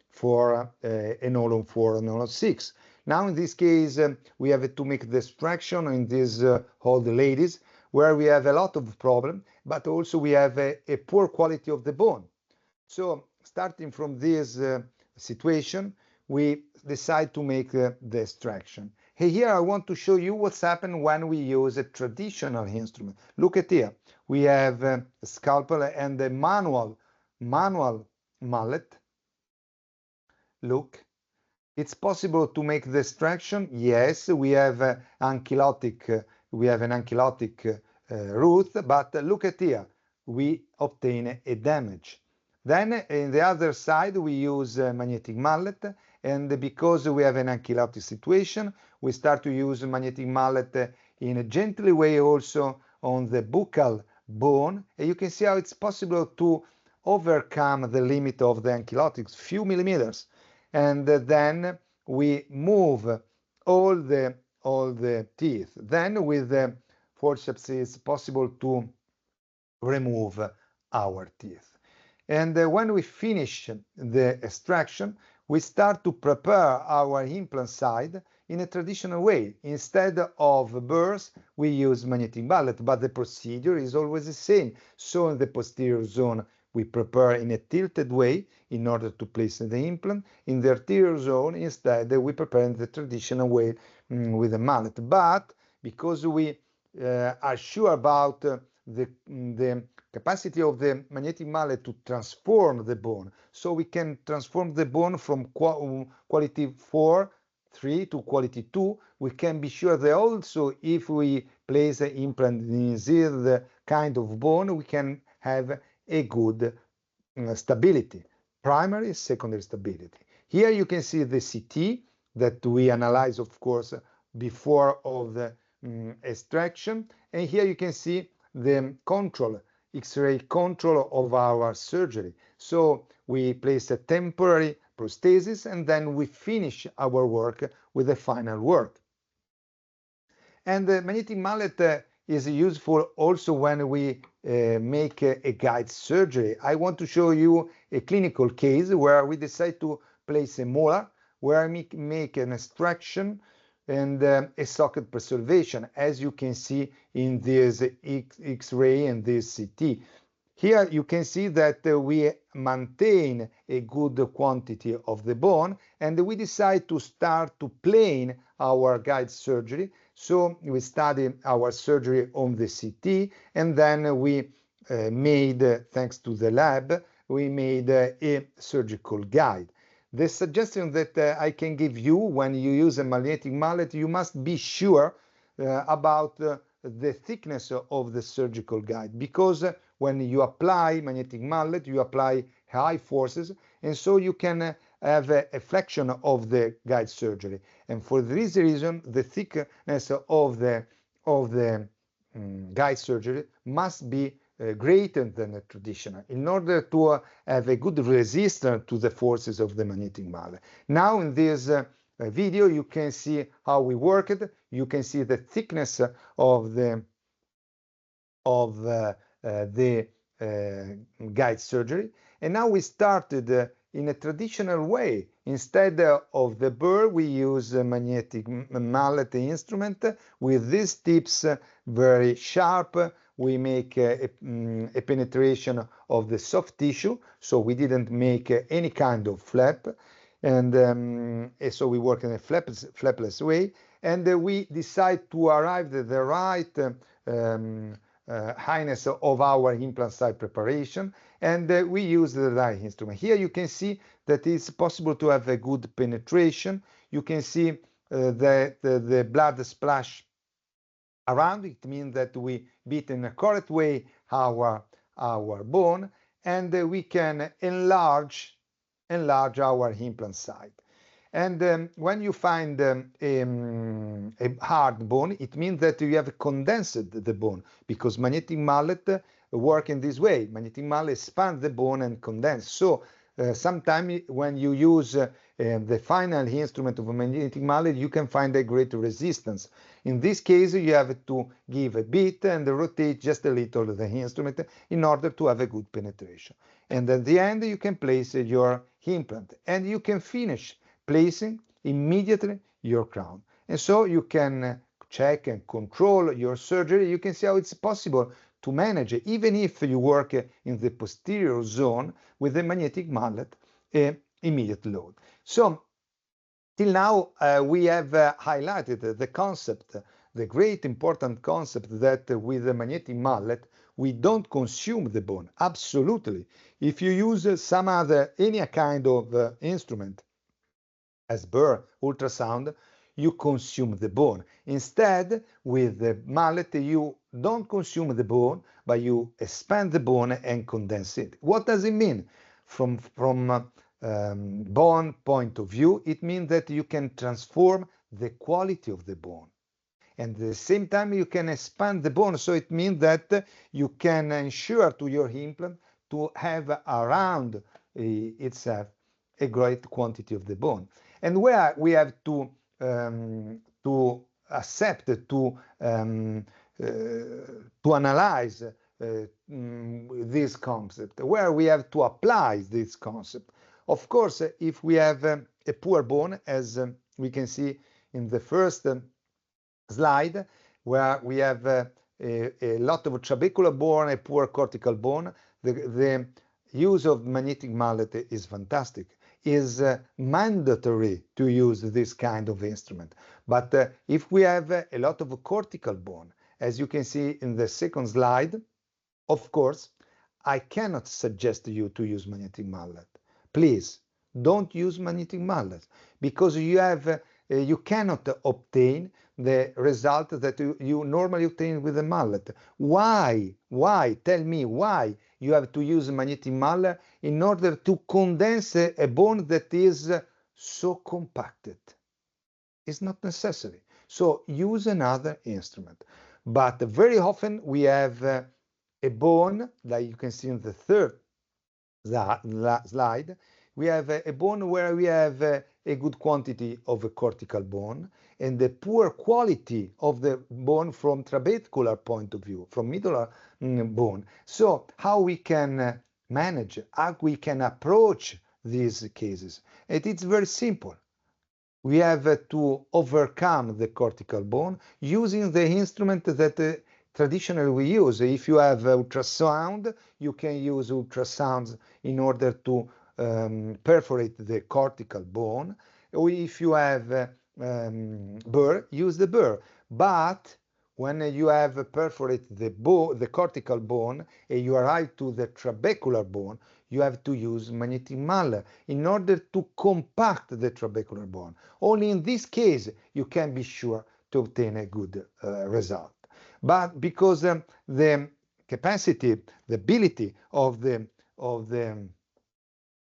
for an Holon 4 and Holon 6. Now in this case, we have to make the extraction in these old ladies, where we have a lot of problem, but also we have a poor quality of the bone. So starting from this situation, we decide to make the extraction. Hey, here I want to show you what's happened when we use a traditional instrument. Look at here. We have a scalpel and a manual mallet. Look, it's possible to make the extraction. Yes, we have an ankylotic root, but look at here. We obtain a damage. Then in the other side, we use a magnetic mallet, and because we have an ankylotic situation, we start to use magnetic mallet in a gently way also on the buccal bone. And you can see how it's possible to overcome the limit of the ankylotics, few millimeters. And then we move all the teeth. Then with the forceps it's possible to remove our teeth. And when we finish the extraction, we start to prepare our implant side in a traditional way. Instead of burrs, we use magnetic mallet, but the procedure is always the same. So in the posterior zone, we prepare in a tilted way in order to place the implant. In the anterior zone, instead, we prepare in the traditional way with a mallet. But because we are sure about the capacity of the magnetic mallet to transform the bone, so we can transform the bone from quality 4, 3 to quality 2. We can be sure that also if we place an implant in this kind of bone, we can have a good stability, primary, secondary stability. Here you can see the CT that we analyze, of course, before of the extraction, and here you can see the control, X-ray control of our surgery. So we place a temporary prosthesis and then we finish our work with the final work. And the magnetic mallet is useful also when we make a guide surgery. I want to show you a clinical case where we decide to place a molar, where we make an extraction and a socket preservation, as you can see in this X-ray and this CT. Here you can see that we maintain a good quantity of the bone, and we decide to start to plan our guide surgery. So we study our surgery on the CT, and then we made, thanks to the lab, we made a surgical guide. The suggestion that I can give you when you use a magnetic mallet, you must be sure about the thickness of the surgical guide, because when you apply magnetic mallet, you apply high forces, and so you can have a flexion of the guide surgery. And for this reason, the thickness of the guide surgery must be greater than a traditional in order to have a good resistance to the forces of the magnetic mallet. Now in this video you can see how we work it. You can see the thickness of the guide surgery, and now we started in a traditional way. Instead of the burr, we use a magnetic mallet instrument with these tips very sharp. We make a penetration of the soft tissue, so we didn't make any kind of flap, and so we work in a flapless way, and we decide to arrive at the right highness of our implant site preparation, and we use the right instrument. Here you can see that it's possible to have a good penetration. You can see that the blood splash around. It means that we beat in a correct way our bone, and we can enlarge our implant site. And when you find a hard bone, it means that you have condensed the bone, because magnetic mallet work in this way. Magnetic mallet expand the bone and condense. So sometimes when you use the final instrument of a magnetic mallet, you can find a greater resistance. In this case, you have to give a beat and rotate just a little the instrument in order to have a good penetration. And at the end, you can place your implant, and you can finish placing immediately your crown. And so you can check and control your surgery. You can see how it's possible to manage, even if you work in the posterior zone with the magnetic mallet, immediate load. So till now, we have highlighted the concept, the great important concept that with the magnetic mallet, we don't consume the bone. Absolutely. If you use any kind of instrument, as burr, ultrasound, you consume the bone. Instead, with the mallet, you don't consume the bone, but you expand the bone and condense it. What does it mean? From bone point of view, it means that you can transform the quality of the bone. And at the same time, you can expand the bone. So it means that you can ensure to your implant to have around itself a great quantity of the bone. And where we have to accept, to analyze this concept, where we have to apply this concept. Of course, if we have a poor bone, as we can see in the first slide, where we have a lot of trabecular bone, a poor cortical bone, the use of magnetic mallet is fantastic. Is mandatory to use this kind of instrument. But if we have a lot of cortical bone, as you can see in the second slide, of course, I cannot suggest you to use magnetic mallet. Please don't use magnetic mallet, because you cannot obtain the result that you normally obtain with a mallet. Why? Tell me why you have to use magnetic mallet in order to condense a bone that is so compacted. It's not necessary. So use another instrument. But very often we have a bone, like you can see in the third slide, we have a bone where we have a good quantity of a cortical bone and the poor quality of the bone from trabecular point of view, from medullary bone. So how we can manage, how we can approach these cases? And it's very simple. We have to overcome the cortical bone using the instrument that traditionally we use. If you have ultrasound, you can use ultrasounds in order to perforate the cortical bone. Or if you have burr, use the burr. But when you have perforated the cortical bone and you arrive to the trabecular bone, you have to use magnetic mallet in order to compact the trabecular bone. Only in this case you can be sure to obtain a good result. But because the capacity, the ability of the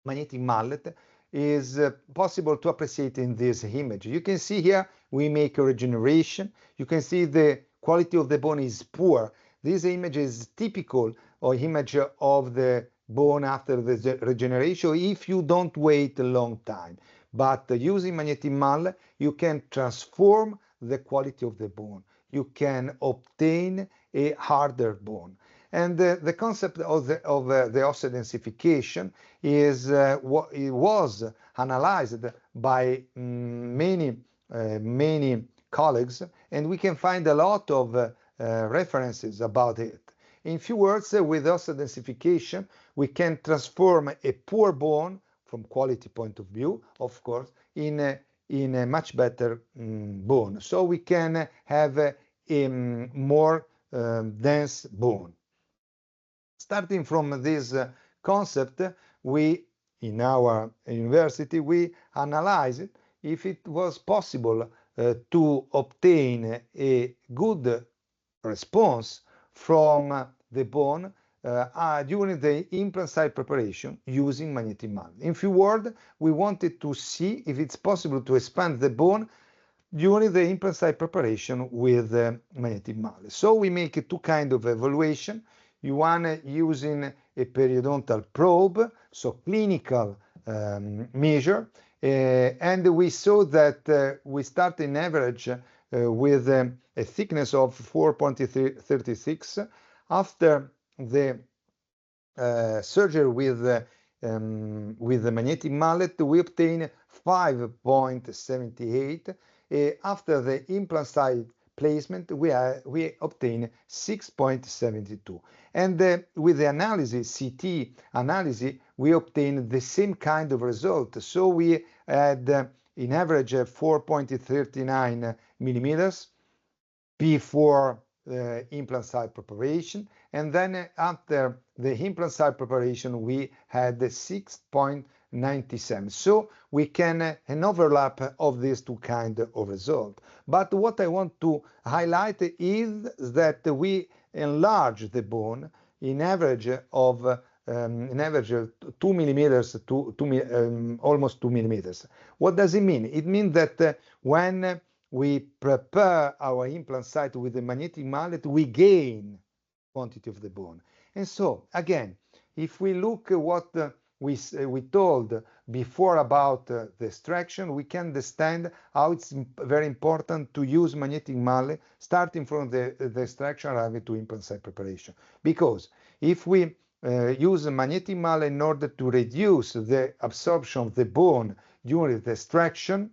magnetic mallet is possible to appreciate in this image. You can see here we make a regeneration. You can see the quality of the bone is poor. This image is typical or image of the bone after the regeneration if you don't wait a long time. But using magnetic mallet, you can transform the quality of the bone. You can obtain a harder bone. And the concept of the osseodensification was analyzed by many colleagues, and we can find a lot of references about it. In few words, with osseodensification, we can transform a poor bone from quality point of view, of course, in a much better bone. So we can have a more dense bone. Starting from this concept, we, in our university, we analyzed if it was possible to obtain a good response from the bone during the implant site preparation using magnetic mallet. In few words, we wanted to see if it's possible to expand the bone during the implant site preparation with magnetic mallet. So we make two kinds of evaluation. One using a periodontal probe, so clinical measure, and we saw that we start in average with a thickness of 4.36. After the surgery with the magnetic mallet, we obtain 5.78, after the implant site placement, we obtain 6.72. And with the analysis, CT analysis, we obtain the same kind of result. So we had in average 4.39 millimeters before the implant site preparation, and then after the implant site preparation we had 6.97. So we can an overlap of these two kinds of result. But what I want to highlight is that we enlarge the bone in average of 2 millimeters to almost 2 millimeters. What does it mean? It means that when we prepare our implant site with the magnetic mallet, we gain quantity of the bone. And so, again, if we look at what we told before about the extraction, we can understand how it's very important to use magnetic mallet starting from the extraction arriving to implant site preparation. Because if we use a magnetic mallet in order to reduce the absorption of the bone during the extraction,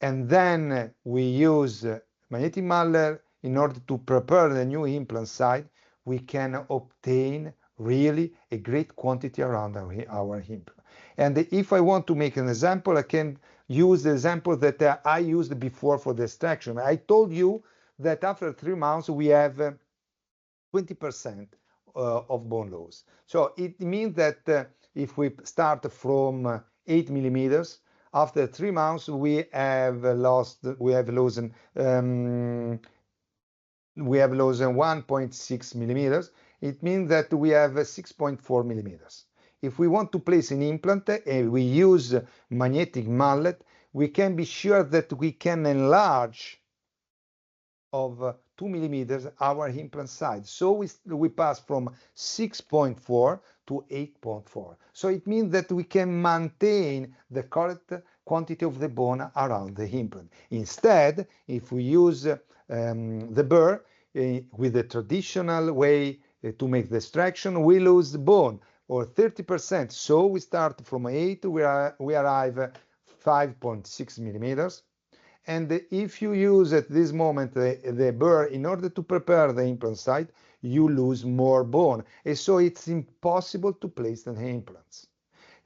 and then we use magnetic mallet in order to prepare the new implant site, we can obtain really a great quantity around our implant. And if I want to make an example, I can use the example that I used before for the extraction. I told you that after 3 months we have 20% of bone loss. So it means that if we start from 8 millimeters, after 3 months we have lost 1.6 millimeters. It means that we have 6.4 millimeters. If we want to place an implant and we use magnetic mallet, we can be sure that we can enlarge of 2 millimeters our implant site. So we pass from 6.4 to 8.4. So it means that we can maintain the correct quantity of the bone around the implant. Instead, if we use the burr with the traditional way to make the extraction, we lose the bone or 30%. So we start from 8, we arrive at 5.6 millimeters. And if you use at this moment the burr in order to prepare the implant site, you lose more bone. And so it's impossible to place the implants.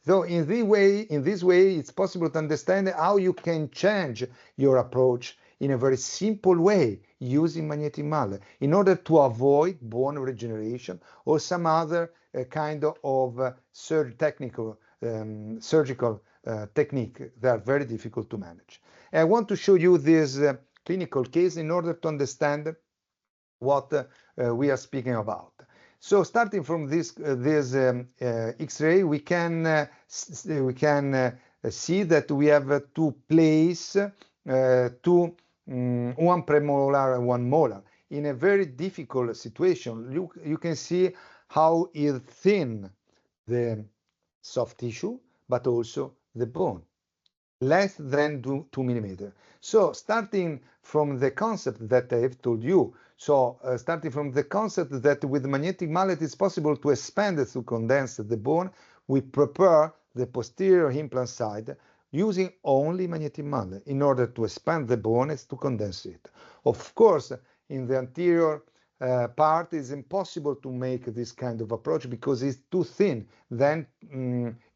So in this way, it's possible to understand how you can change your approach in a very simple way using magnetic mallet in order to avoid bone regeneration or some other kind of surgical technique that are very difficult to manage. And I want to show you this clinical case in order to understand what we are speaking about. So starting from this X-ray, we can see that we have to place one premolar and one molar in a very difficult situation. You can see how is thin the soft tissue, but also the bone, less than 2 millimeters. So starting from the concept that I have told you, starting from the concept that with magnetic mallet it's possible to expand it to condense the bone, we prepare the posterior implant site using only magnetic mallet in order to expand the bone and to condense it. Of course, in the anterior part is impossible to make this kind of approach because it's too thin, then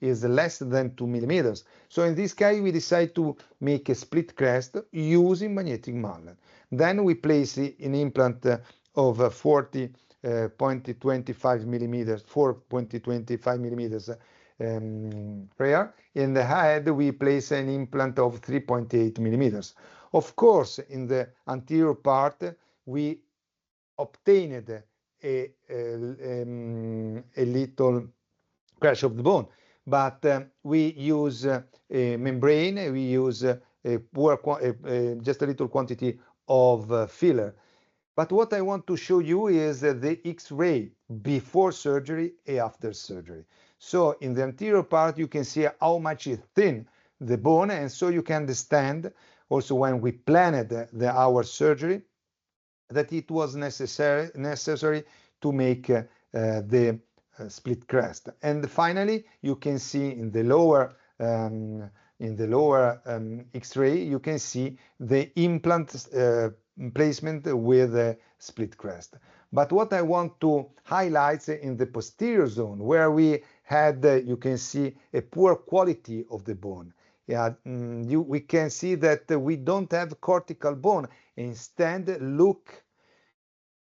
is less than 2 millimeters. So in this case we decide to make a split crest using magnetic mallet. Then we place an implant of 4.25 millimeters rear. In the head we place an implant of 3.8 millimeters. Of course, in the anterior part we obtained a little crash of the bone, but we use a membrane, we use just a little quantity of filler. But what I want to show you is the X-ray before surgery and after surgery. So in the anterior part you can see how much is thin the bone, and so you can understand also when we planned our surgery that it was necessary to make the split crest. And finally, you can see in the lower in the lower X-ray, you can see the implant placement with a split crest. But what I want to highlight in the posterior zone, where we had, you can see a poor quality of the bone. Yeah, we can see that we don't have cortical bone. Instead, look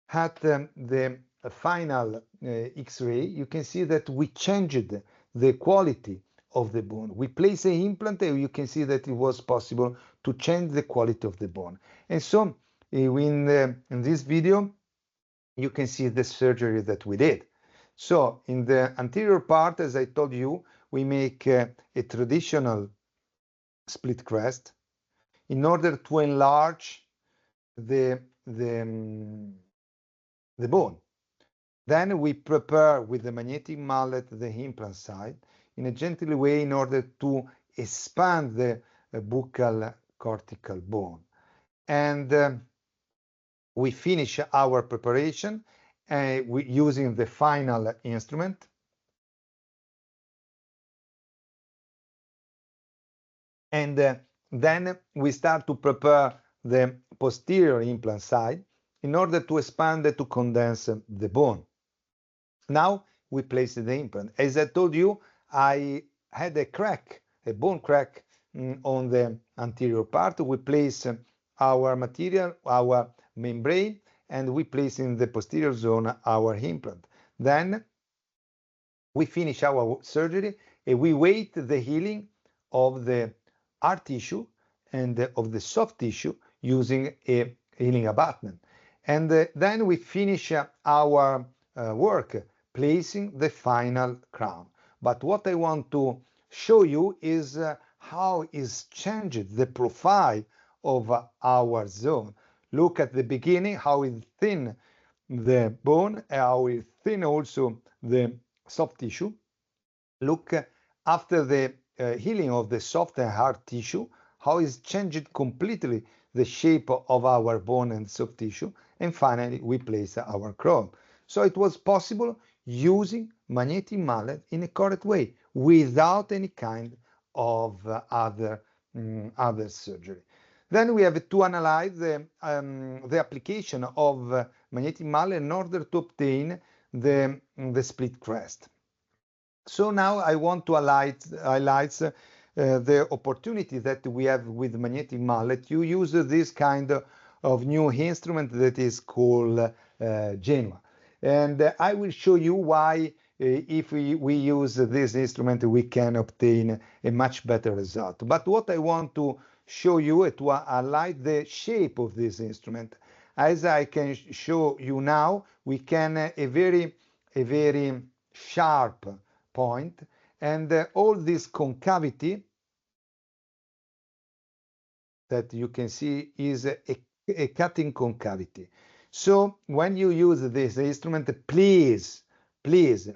at the final X-ray. You can see that we changed the quality of the bone. We place an implant and you can see that it was possible to change the quality of the bone. And so in this video, you can see the surgery that we did. So in the anterior part, as I told you, we make a traditional split crest in order to enlarge the bone. Then we prepare with the magnetic mallet the implant side in a gentle way in order to expand the buccal cortical bone. And we finish our preparation using the final instrument. And then we start to prepare the posterior implant side in order to expand to condense the bone. Now we place the implant. As I told you, I had a crack, a bone crack on the anterior part. We place our material, our membrane, and we place in the posterior zone our implant. Then we finish our surgery and we wait the healing of the hard tissue and of the soft tissue using a healing abutment. And then we finish our work placing the final crown. But what I want to show you is how is changed the profile of our zone. Look at the beginning, how is thin the bone, how is thin also the soft tissue. Look after the healing of the soft and hard tissue, how is changed completely the shape of our bone and soft tissue. And finally, we place our crown. So it was possible using magnetic mallet in a correct way without any kind of other surgery. Then we have to analyze the application of magnetic mallet in order to obtain the split crest. So now I want to highlight the opportunity that we have with magnetic mallet. You use this kind of new instrument that is called Genoa. And I will show you why if we use this instrument, we can obtain a much better result. But what I want to show you is to highlight the shape of this instrument. As I can show you now, we can a very sharp point, and all this concavity that you can see is a cutting concavity. So when you use this instrument, please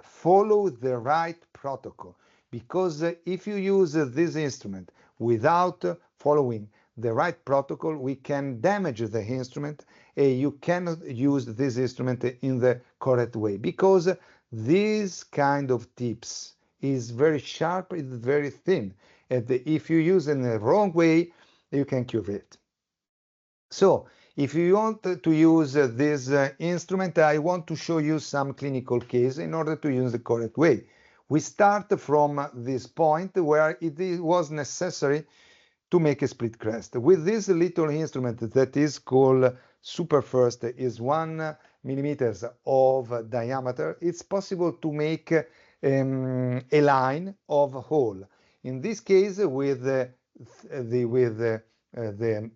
follow the right protocol, because if you use this instrument without following the right protocol, we can damage the instrument. You cannot use this instrument in the correct way, because this kind of tips is very sharp, it's very thin, and if you use it in the wrong way, you can cure it. So if you want to use this instrument, I want to show you some clinical case in order to use the correct way. We start from this point where it was necessary to make a split crest. With this little instrument that is called Super First, is 1 millimeters of diameter, it's possible to make a line of hole. In this case, with the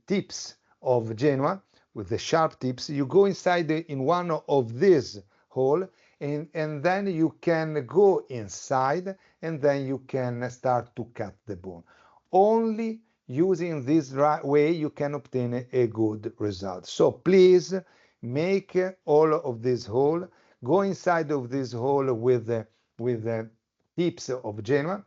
tips of Genoa, with the sharp tips, you go inside in one of these hole, and then you can go inside, and then you can start to cut the bone. Only using this way you can obtain a good result. So please make all of this hole, go inside of this hole with the tips of Genoa,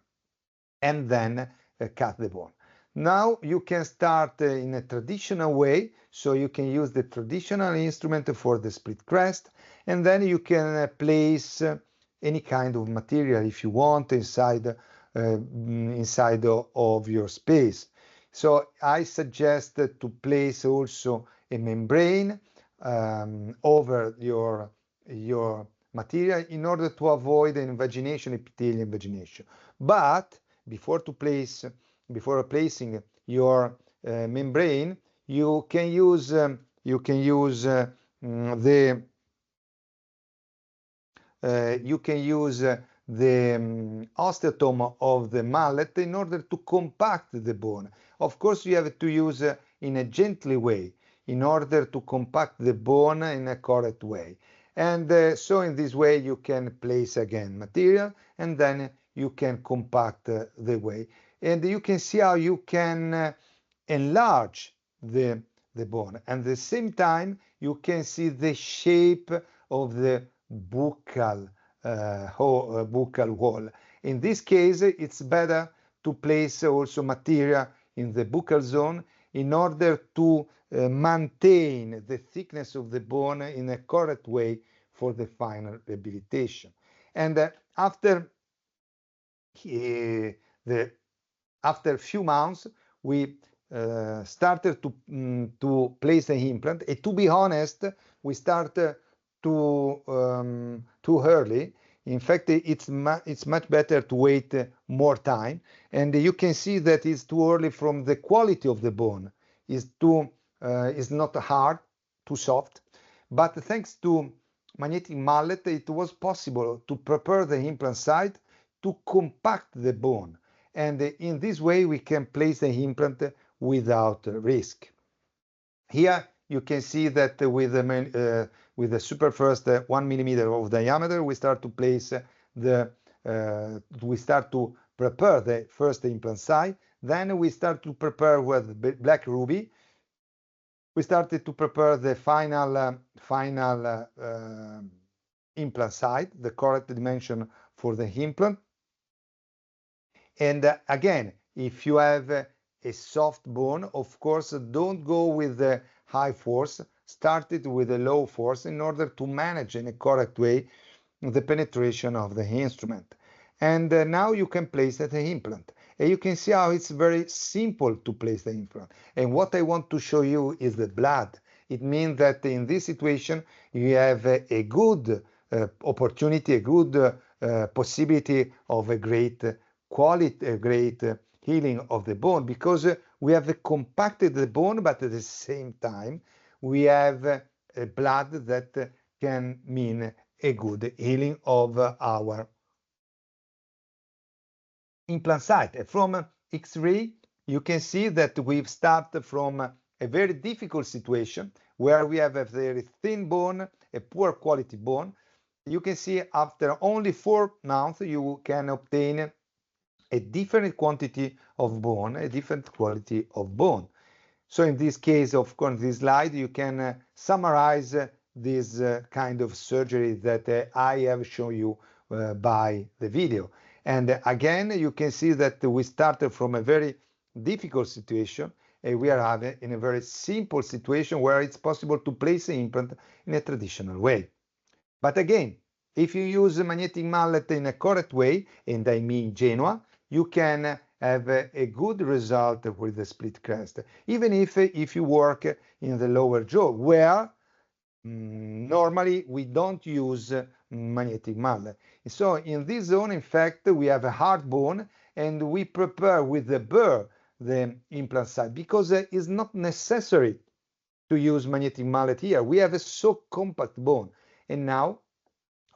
and then cut the bone. Now you can start in a traditional way, so you can use the traditional instrument for the split crest, and then you can place any kind of material if you want inside inside of your space. So I suggest to place also a membrane over your material in order to avoid an invagination, epithelial invagination. But before placing your membrane, you can use the osteotome of the mallet in order to compact the bone. Of course, you have to use in a gently way in order to compact the bone in a correct way. And so in this way you can place again material, and then you can compact the way. And you can see how you can enlarge the bone. And at the same time, you can see the shape of the buccal wall. In this case, it's better to place also material in the buccal zone in order to maintain the thickness of the bone in a correct way for the final rehabilitation. And after a few months, we started to place the implant. And to be honest, we started too early. In fact, it's much better to wait more time. And you can see that it's too early from the quality of the bone. It's not hard, too soft. But thanks to magnetic mallet, it was possible to prepare the implant site to compact the bone. And in this way, we can place the implant without risk. Here you can see that with the super first 1 millimeter of diameter, we start to place we start to prepare the first implant site. Then we start to prepare with black ruby. We started to prepare the final implant site, the correct dimension for the implant. And again, if you have a soft bone, of course, don't go with the high force. Start it with a low force in order to manage in a correct way the penetration of the instrument. And now you can place the implant. And you can see how it's very simple to place the implant. And what I want to show you is the blood. It means that in this situation, you have a good opportunity, a good possibility of a great quality, a great healing of the bone, because we have compacted the bone, but at the same time we have a blood that can mean a good healing of our implant site. From X-ray, you can see that we've started from a very difficult situation where we have a very thin bone, a poor quality bone. You can see after only 4 months you can obtain a different quantity of bone, a different quality of bone. So in this case, of course, this slide, you can summarize this kind of surgery that I have shown you by the video. And again, you can see that we started from a very difficult situation and we are in a very simple situation where it's possible to place an implant in a traditional way. But again, if you use a magnetic mallet in a correct way, and I mean Genoa, you can have a good result with the split crest, even if you work in the lower jaw, where normally we don't use magnetic mallet. So in this zone, in fact, we have a hard bone, and we prepare with the burr the implant site, because it's not necessary to use magnetic mallet here. We have a so compact bone, and now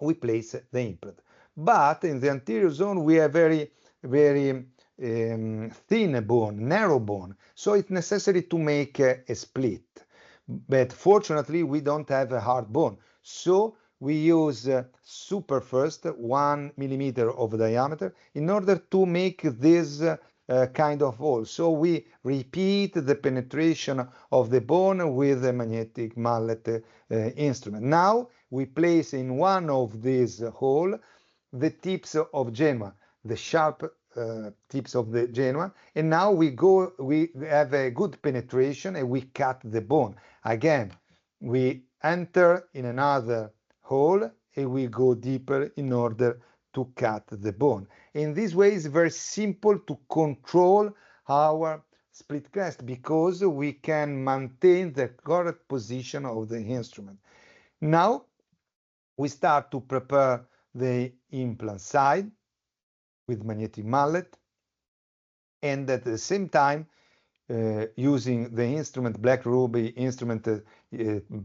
we place the implant. But in the anterior zone, we have very thin bone, narrow bone, so it's necessary to make a split. But fortunately, we don't have a hard bone, so we use super first 1 millimeter of diameter in order to make this kind of hole. So we repeat the penetration of the bone with a magnetic mallet instrument. Now we place in one of these holes the tips of Genoa, the sharp tips of the Genoa, and now we have a good penetration and we cut the bone. Again, we enter in another hole and we go deeper in order to cut the bone. In this way, it's very simple to control our split crest because we can maintain the correct position of the instrument. Now we start to prepare the implant side with magnetic mallet, and at the same time using the instrument Black Ruby instrument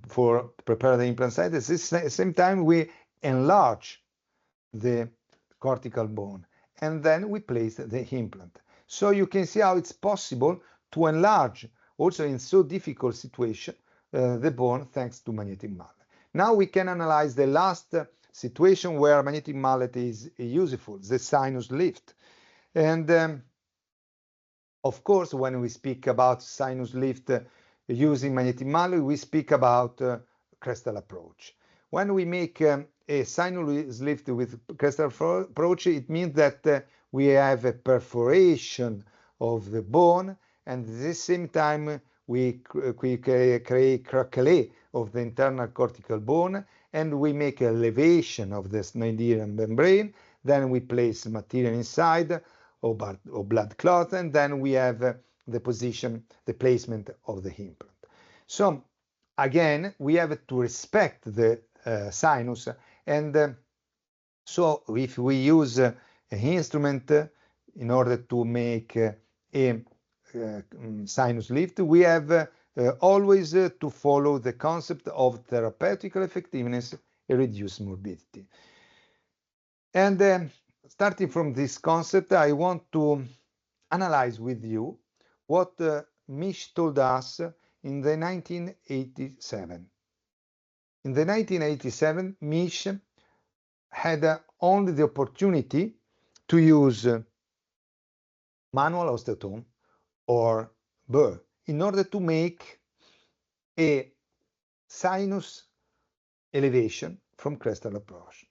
for prepare the implant side. At the same time we enlarge the cortical bone and then we place the implant. So you can see how it's possible to enlarge also in so difficult situation the bone thanks to magnetic mallet. Now we can analyze the last situation where magnetic mallet is useful, the sinus lift. And of course, when we speak about sinus lift using magnetic mallet, we speak about crestal approach. When we make a sinus lift with crestal approach, it means that we have a perforation of the bone, and at the same time we create craquelé of the internal cortical bone, and we make elevation of the Schneiderian membrane. Then we place material inside or blood clot, and then we have the position, the placement of the implant. So again, we have to respect the sinus, and so if we use an instrument in order to make a sinus lift, we have always to follow the concept of therapeutic effectiveness and reduced morbidity. And starting from this concept, I want to analyze with you what Misch told us in the 1987. In the 1987, Misch had only the opportunity to use manual osteotome or burr in order to make a sinus elevation from crestal approach.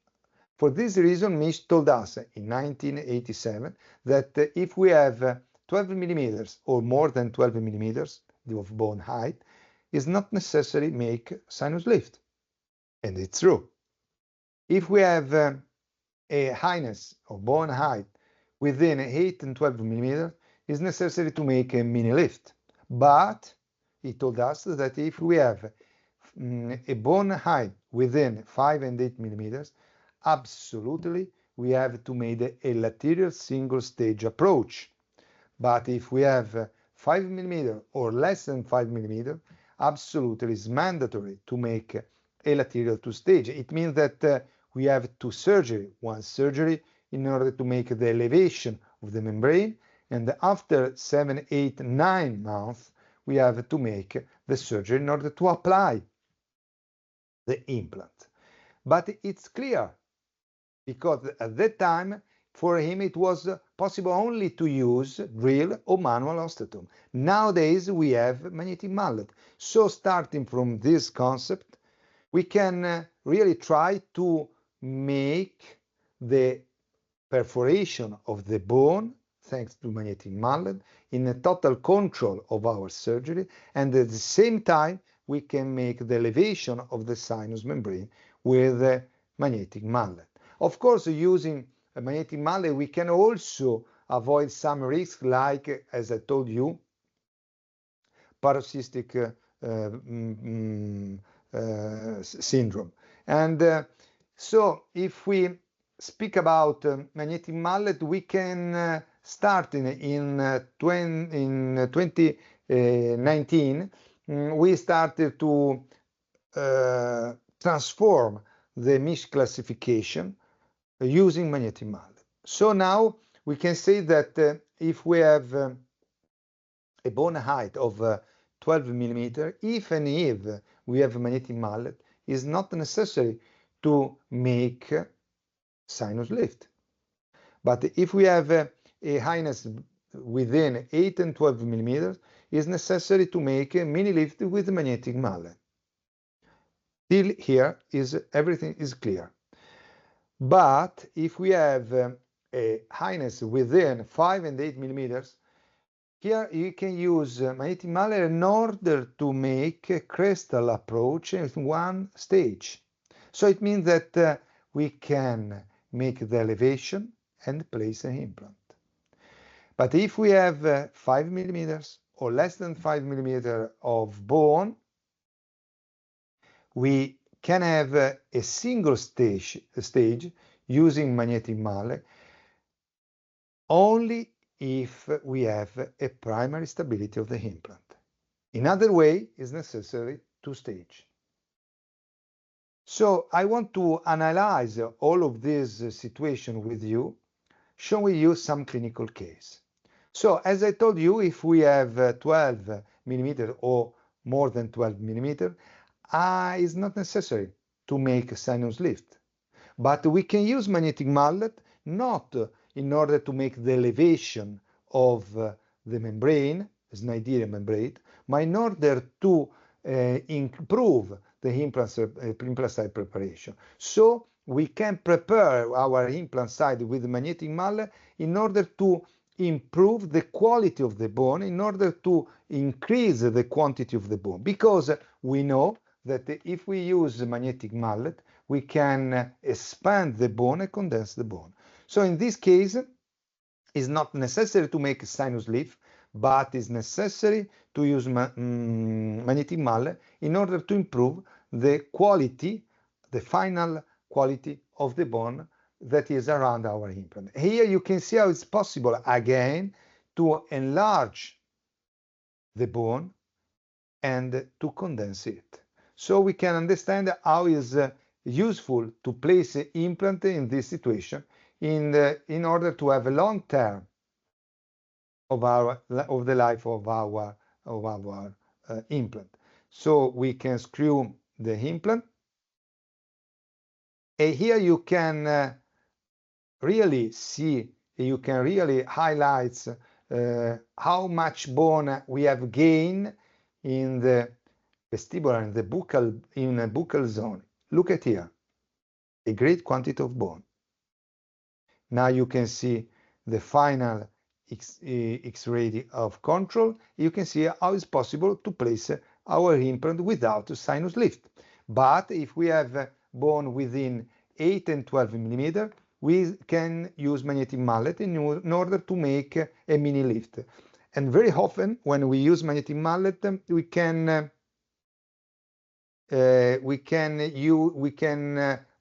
For this reason, Misch told us in 1987 that if we have 12 millimeters or more than 12 millimeters of bone height, it's not necessary to make sinus lift. And it's true. If we have a highness of bone height within 8 and 12 millimeters, it's necessary to make a mini lift. But he told us that if we have a bone height within 5 and 8 millimeters, absolutely we have to make a lateral single stage approach. But if we have 5 millimeters or less than 5 millimeters, absolutely it's mandatory to make a lateral two stage. It means that we have one surgery in order to make the elevation of the membrane, and after 7, 8, 9 months we have to make the surgery in order to apply the implant. But it's clear, because at that time for him it was possible only to use drill or manual osteotome. Nowadays we have magnetic mallet. So starting from this concept, we can really try to make the perforation of the bone thanks to magnetic mallet in a total control of our surgery, and at the same time we can make the elevation of the sinus membrane with magnetic mallet. Of course, using a magnetic mallet we can also avoid some risks, like, as I told you, paroxystic syndrome. And so if we speak about magnetic mallet, we can start in 2019. We started to transform the Misch classification using magnetic mallet. So now we can say that if we have a bone height of 12 millimeters, even if we have magnetic mallet, it's not necessary to make sinus lift. But if we have a highness within 8 and 12 millimeters, it's necessary to make a mini lift with magnetic mallet. Till here everything is clear. But if we have a highness within 5 and 8 millimeters, here you can use magnetic mallet in order to make a crestal approach in one stage. So it means that we can make the elevation and place an implant. But if we have 5 millimeters or less than 5 millimeters of bone, we can have a single stage using magnetic mallet only if we have a primary stability of the implant. In other way, it's necessary two stage. So I want to analyze all of this situation with you, showing you some clinical case. So as I told you, if we have 12 millimeter or more than 12 millimeter, it's not necessary to make a sinus lift. But we can use magnetic mallet not in order to make the elevation of the membrane, Sneijder membrane, but in order to improve the implant site preparation. So we can prepare our implant site with the magnetic mallet in order to improve the quality of the bone, in order to increase the quantity of the bone, because we know that if we use the magnetic mallet, we can expand the bone and condense the bone. So in this case, it's not necessary to make a sinus lift, but it's necessary to use magnetic mallet in order to improve the quality, the final quality of the bone that is around our implant. Here you can see how it's possible again to enlarge the bone and to condense it. So we can understand how is useful to place an implant in this situation in order to have a long term of the life of our implant. So we can screw the implant, and here you can really see, you can really highlight how much bone we have gained in the vestibular, in the buccal zone. Look at here, a great quantity of bone. Now you can see the final X-ray of control. You can see how it's possible to place our implant without a sinus lift. But if we have bone within 8 and 12 millimeter, we can use magnetic mallet in order to make a mini lift. And very often when we use magnetic mallet, we can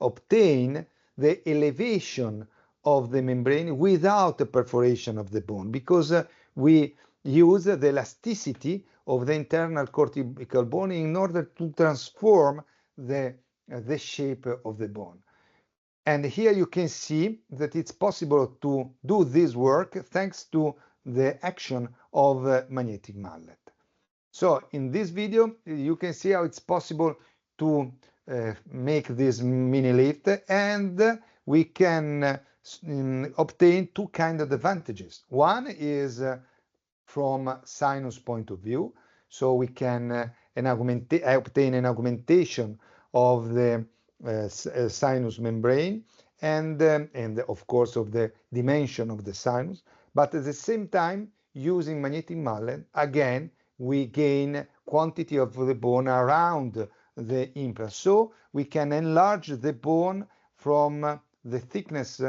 obtain the elevation of the membrane without the perforation of the bone, because we use the elasticity of the internal cortical bone in order to transform the shape of the bone. And here you can see that it's possible to do this work thanks to the action of magnetic mallet. So in this video, you can see how it's possible to make this mini lift, and we can obtain two kinds of advantages. One is from sinus point of view, so we can obtain an augmentation of the sinus membrane and of course of the dimension of the sinus, but at the same time, using magnetic mallet, again, we gain quantity of the bone around the implant. So we can enlarge the bone from the thickness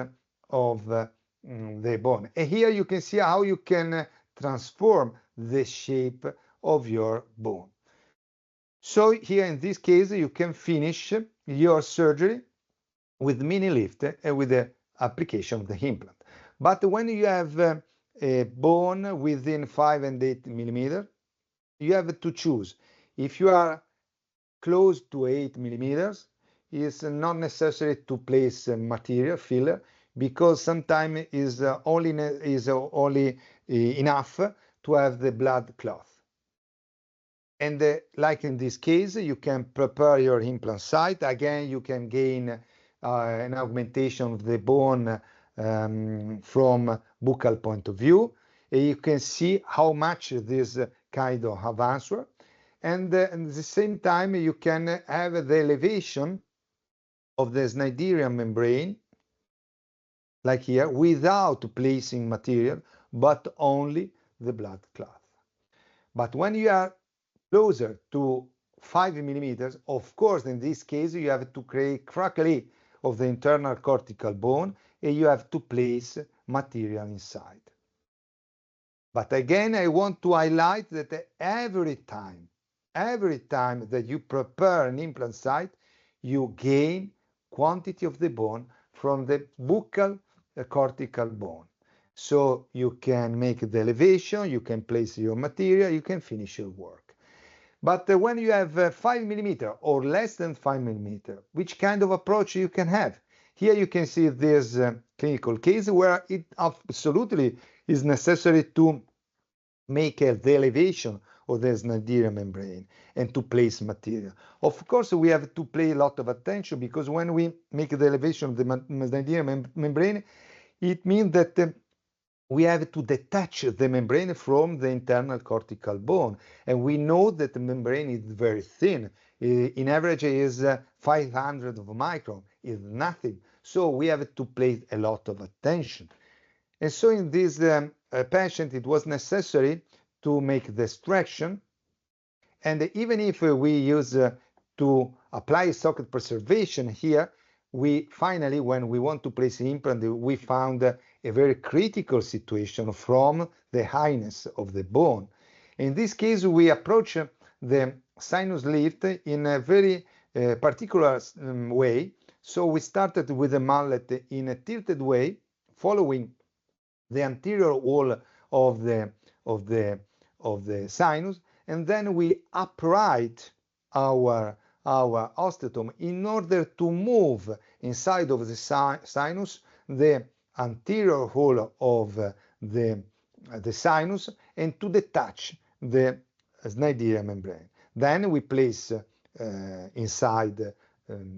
of the bone. And here you can see how you can transform the shape of your bone. So here in this case, you can finish your surgery with mini lift and with the application of the implant. But when you have a bone within 5 and 8 millimeters, you have to choose. If you are close to 8 millimeters, it's not necessary to place material filler, because sometimes is only enough to have the blood cloth. And like in this case, you can prepare your implant site. Again, you can gain an augmentation of the bone from buccal point of view. And you can see how much this kind of answer. And at the same time, you can have the elevation of the Sneijder membrane, like here, without placing material, but only the blood cloth. But when you are closer to 5 millimeters, of course, in this case, you have to create crackly of the internal cortical bone, and you have to place material inside. But again, I want to highlight that every time that you prepare an implant site, you gain quantity of the bone from the buccal cortical bone. So you can make the elevation, you can place your material, you can finish your work. But when you have 5 millimeter or less than 5 millimeter, which kind of approach you can have? Here you can see this clinical case where it absolutely is necessary to make the elevation of the Snyder membrane and to place material. Of course, we have to pay a lot of attention because when we make the elevation of the Snyder membrane, it means that we have to detach the membrane from the internal cortical bone. And we know that the membrane is very thin. In average is 500 of micron, is nothing. So we have to pay a lot of attention. And so in this patient, it was necessary to make the extraction. And even if we use to apply socket preservation here, we finally, when we want to place the implant, we found a very critical situation from the highness of the bone. In this case, we approach the sinus lift in a very particular way. So we started with the mallet in a tilted way, following the anterior wall of the sinus, and then we upright our osteotome in order to move inside of the sinus the anterior wall of the sinus and to detach the Snyder membrane. Then we place inside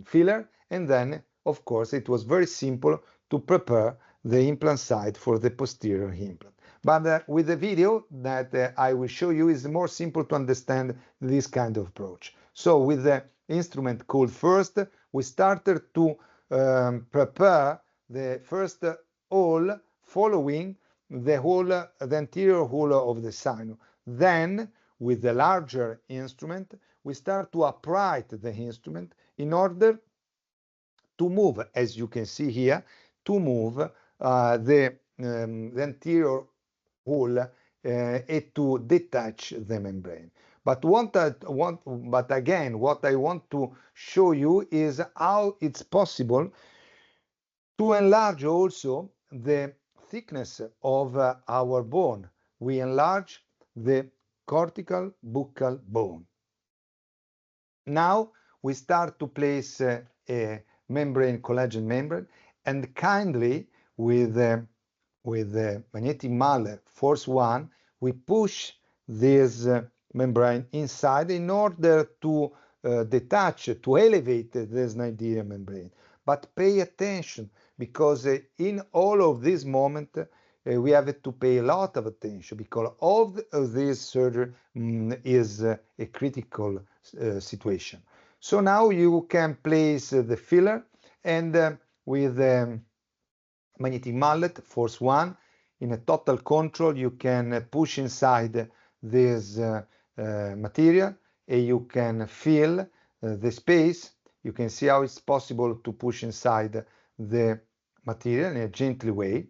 filler, and then of course it was very simple to prepare the implant site for the posterior implant. But with the video that I will show you, is more simple to understand this kind of approach. So with the instrument called first, we started to prepare the first hole following the anterior hole of the sinus. Then with the larger instrument, we start to upright the instrument in order to move, as you can see here, to move the anterior hole and to detach the membrane. But what I want to show you is how it's possible to enlarge also the thickness of our bone. We enlarge the cortical buccal bone. Now we start to place a membrane, collagen membrane, and kindly with the magnetic mallet force 1, we push this membrane inside in order to detach, to elevate the Snyder membrane. But pay attention, because in all of this moment, we have to pay a lot of attention, because all of this surgery is a critical situation. So now you can place the filler, and with magnetic mallet force 1 in a total control, you can push inside this material and you can fill the space. You can see how it's possible to push inside the material in a gentle way,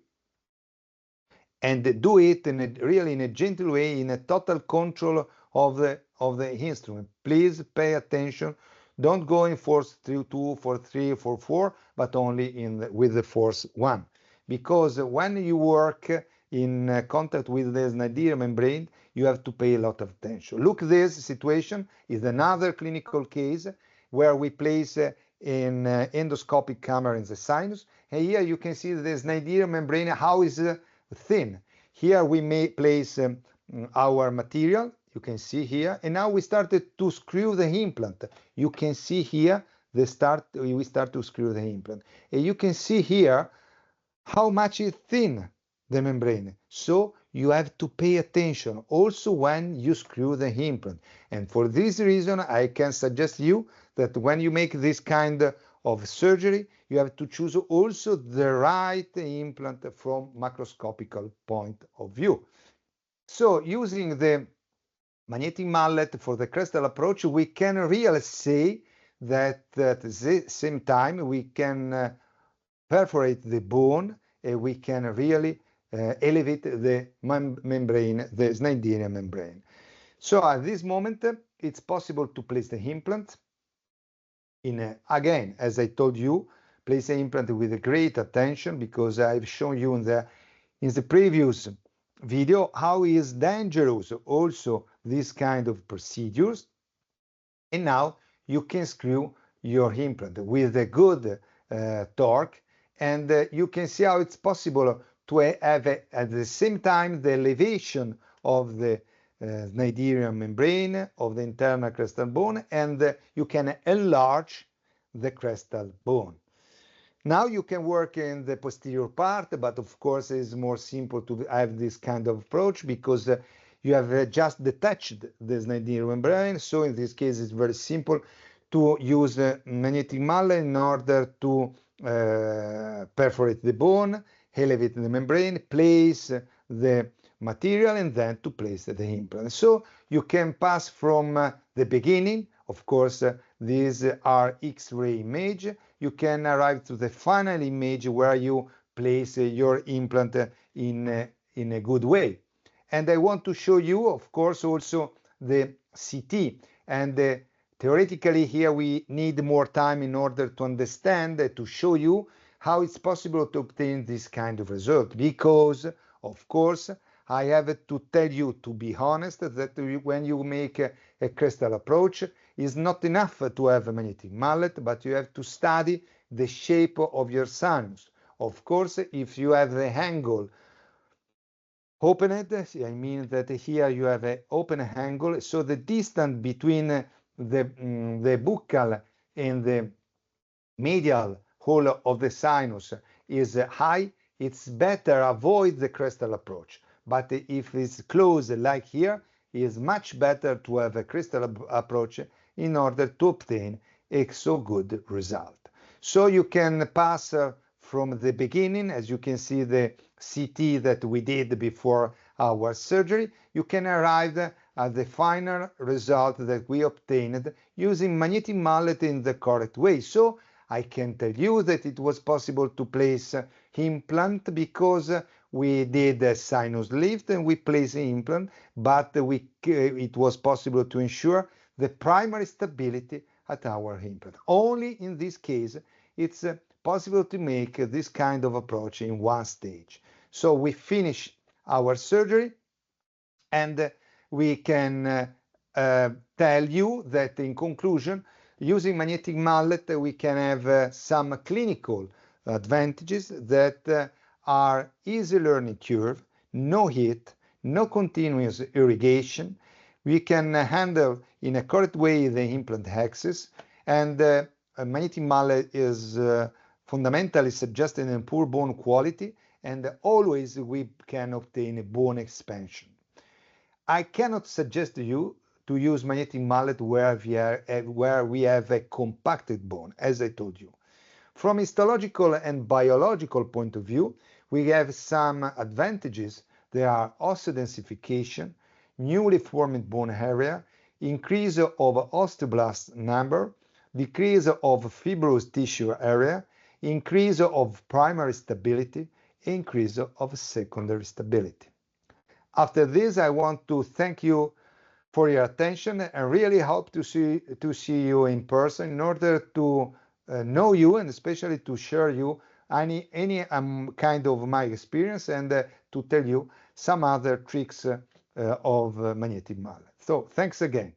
and do it really in a gentle way, in a total control of the instrument. Please pay attention. Don't go in force 2, force 3, force 4, but only with the force 1. Because when you work in contact with the Snyder membrane, you have to pay a lot of attention. Look, this situation is another clinical case where we place an endoscopic camera in the sinus, and here you can see the Snyder membrane, how is thin. Here we may place our material, you can see here, and now we started to screw the implant. You can see here we start to screw the implant, and you can see here how much is thin the membrane. So you have to pay attention also when you screw the implant. And for this reason, I can suggest you that when you make this kind of surgery, you have to choose also the right implant from macroscopical point of view. So using the magnetic mallet for the crestal approach, we can really say that at the same time we can perforate the bone and we can really elevate the membrane, the Schneiderian membrane. So at this moment, it's possible to place the implant again, as I told you, place the implant with great attention, because I've shown you in the previous video how is dangerous also this kind of procedures. And now you can screw your implant with a good torque, and you can see how it's possible to have at the same time the elevation of the Schneiderian membrane of the internal crestal bone, and you can enlarge the crestal bone. Now you can work in the posterior part, but of course it's more simple to have this kind of approach because you have just detached the Schneiderian membrane. So in this case, it's very simple to use magnetic mallet in order to perforate the bone, elevate the membrane, place the material, and then to place the implant. So you can pass from the beginning. Of course, these are X-ray image. You can arrive to the final image where you place your implant in a good way. And I want to show you, of course, also the CT. And theoretically here we need more time in order to understand, to show you how it's possible to obtain this kind of result. Because, of course, I have to tell you, to be honest, that when you make a crystal approach, it's not enough to have a magnetic mallet, but you have to study the shape of your sinus. Of course, if you have the angle opened, I mean that here you have an open angle, so the distance between the buccal and the medial hole of the sinus is high, it's better avoid the crystal approach. But if it's close like here, it's much better to have a crystal approach in order to obtain a so good result. So you can pass from the beginning, as you can see the CT that we did before our surgery, you can arrive at the final result that we obtained using magnetic mallet in the correct way. So I can tell you that it was possible to place implant because we did a sinus lift and we placed the implant, but it was possible to ensure the primary stability at our implant. Only in this case, it's possible to make this kind of approach in one stage. So we finish our surgery, and we can tell you that in conclusion, using magnetic mallet, we can have some clinical advantages that are easy learning curve, no heat, no continuous irrigation. We can handle in a correct way the implant axis, and a magnetic mallet is fundamentally suggesting a poor bone quality, and always we can obtain a bone expansion. I cannot suggest to you to use magnetic mallet where we have a compacted bone, as I told you. From histological and biological point of view, we have some advantages. There are osteodensification, newly formed bone area, increase of osteoblast number, decrease of fibrous tissue area, increase of primary stability, increase of secondary stability. After this, I want to thank you for your attention and really hope to see you in person in order to know you, and especially to share you any kind of my experience, and to tell you some other tricks of magnetic mallet. So thanks again.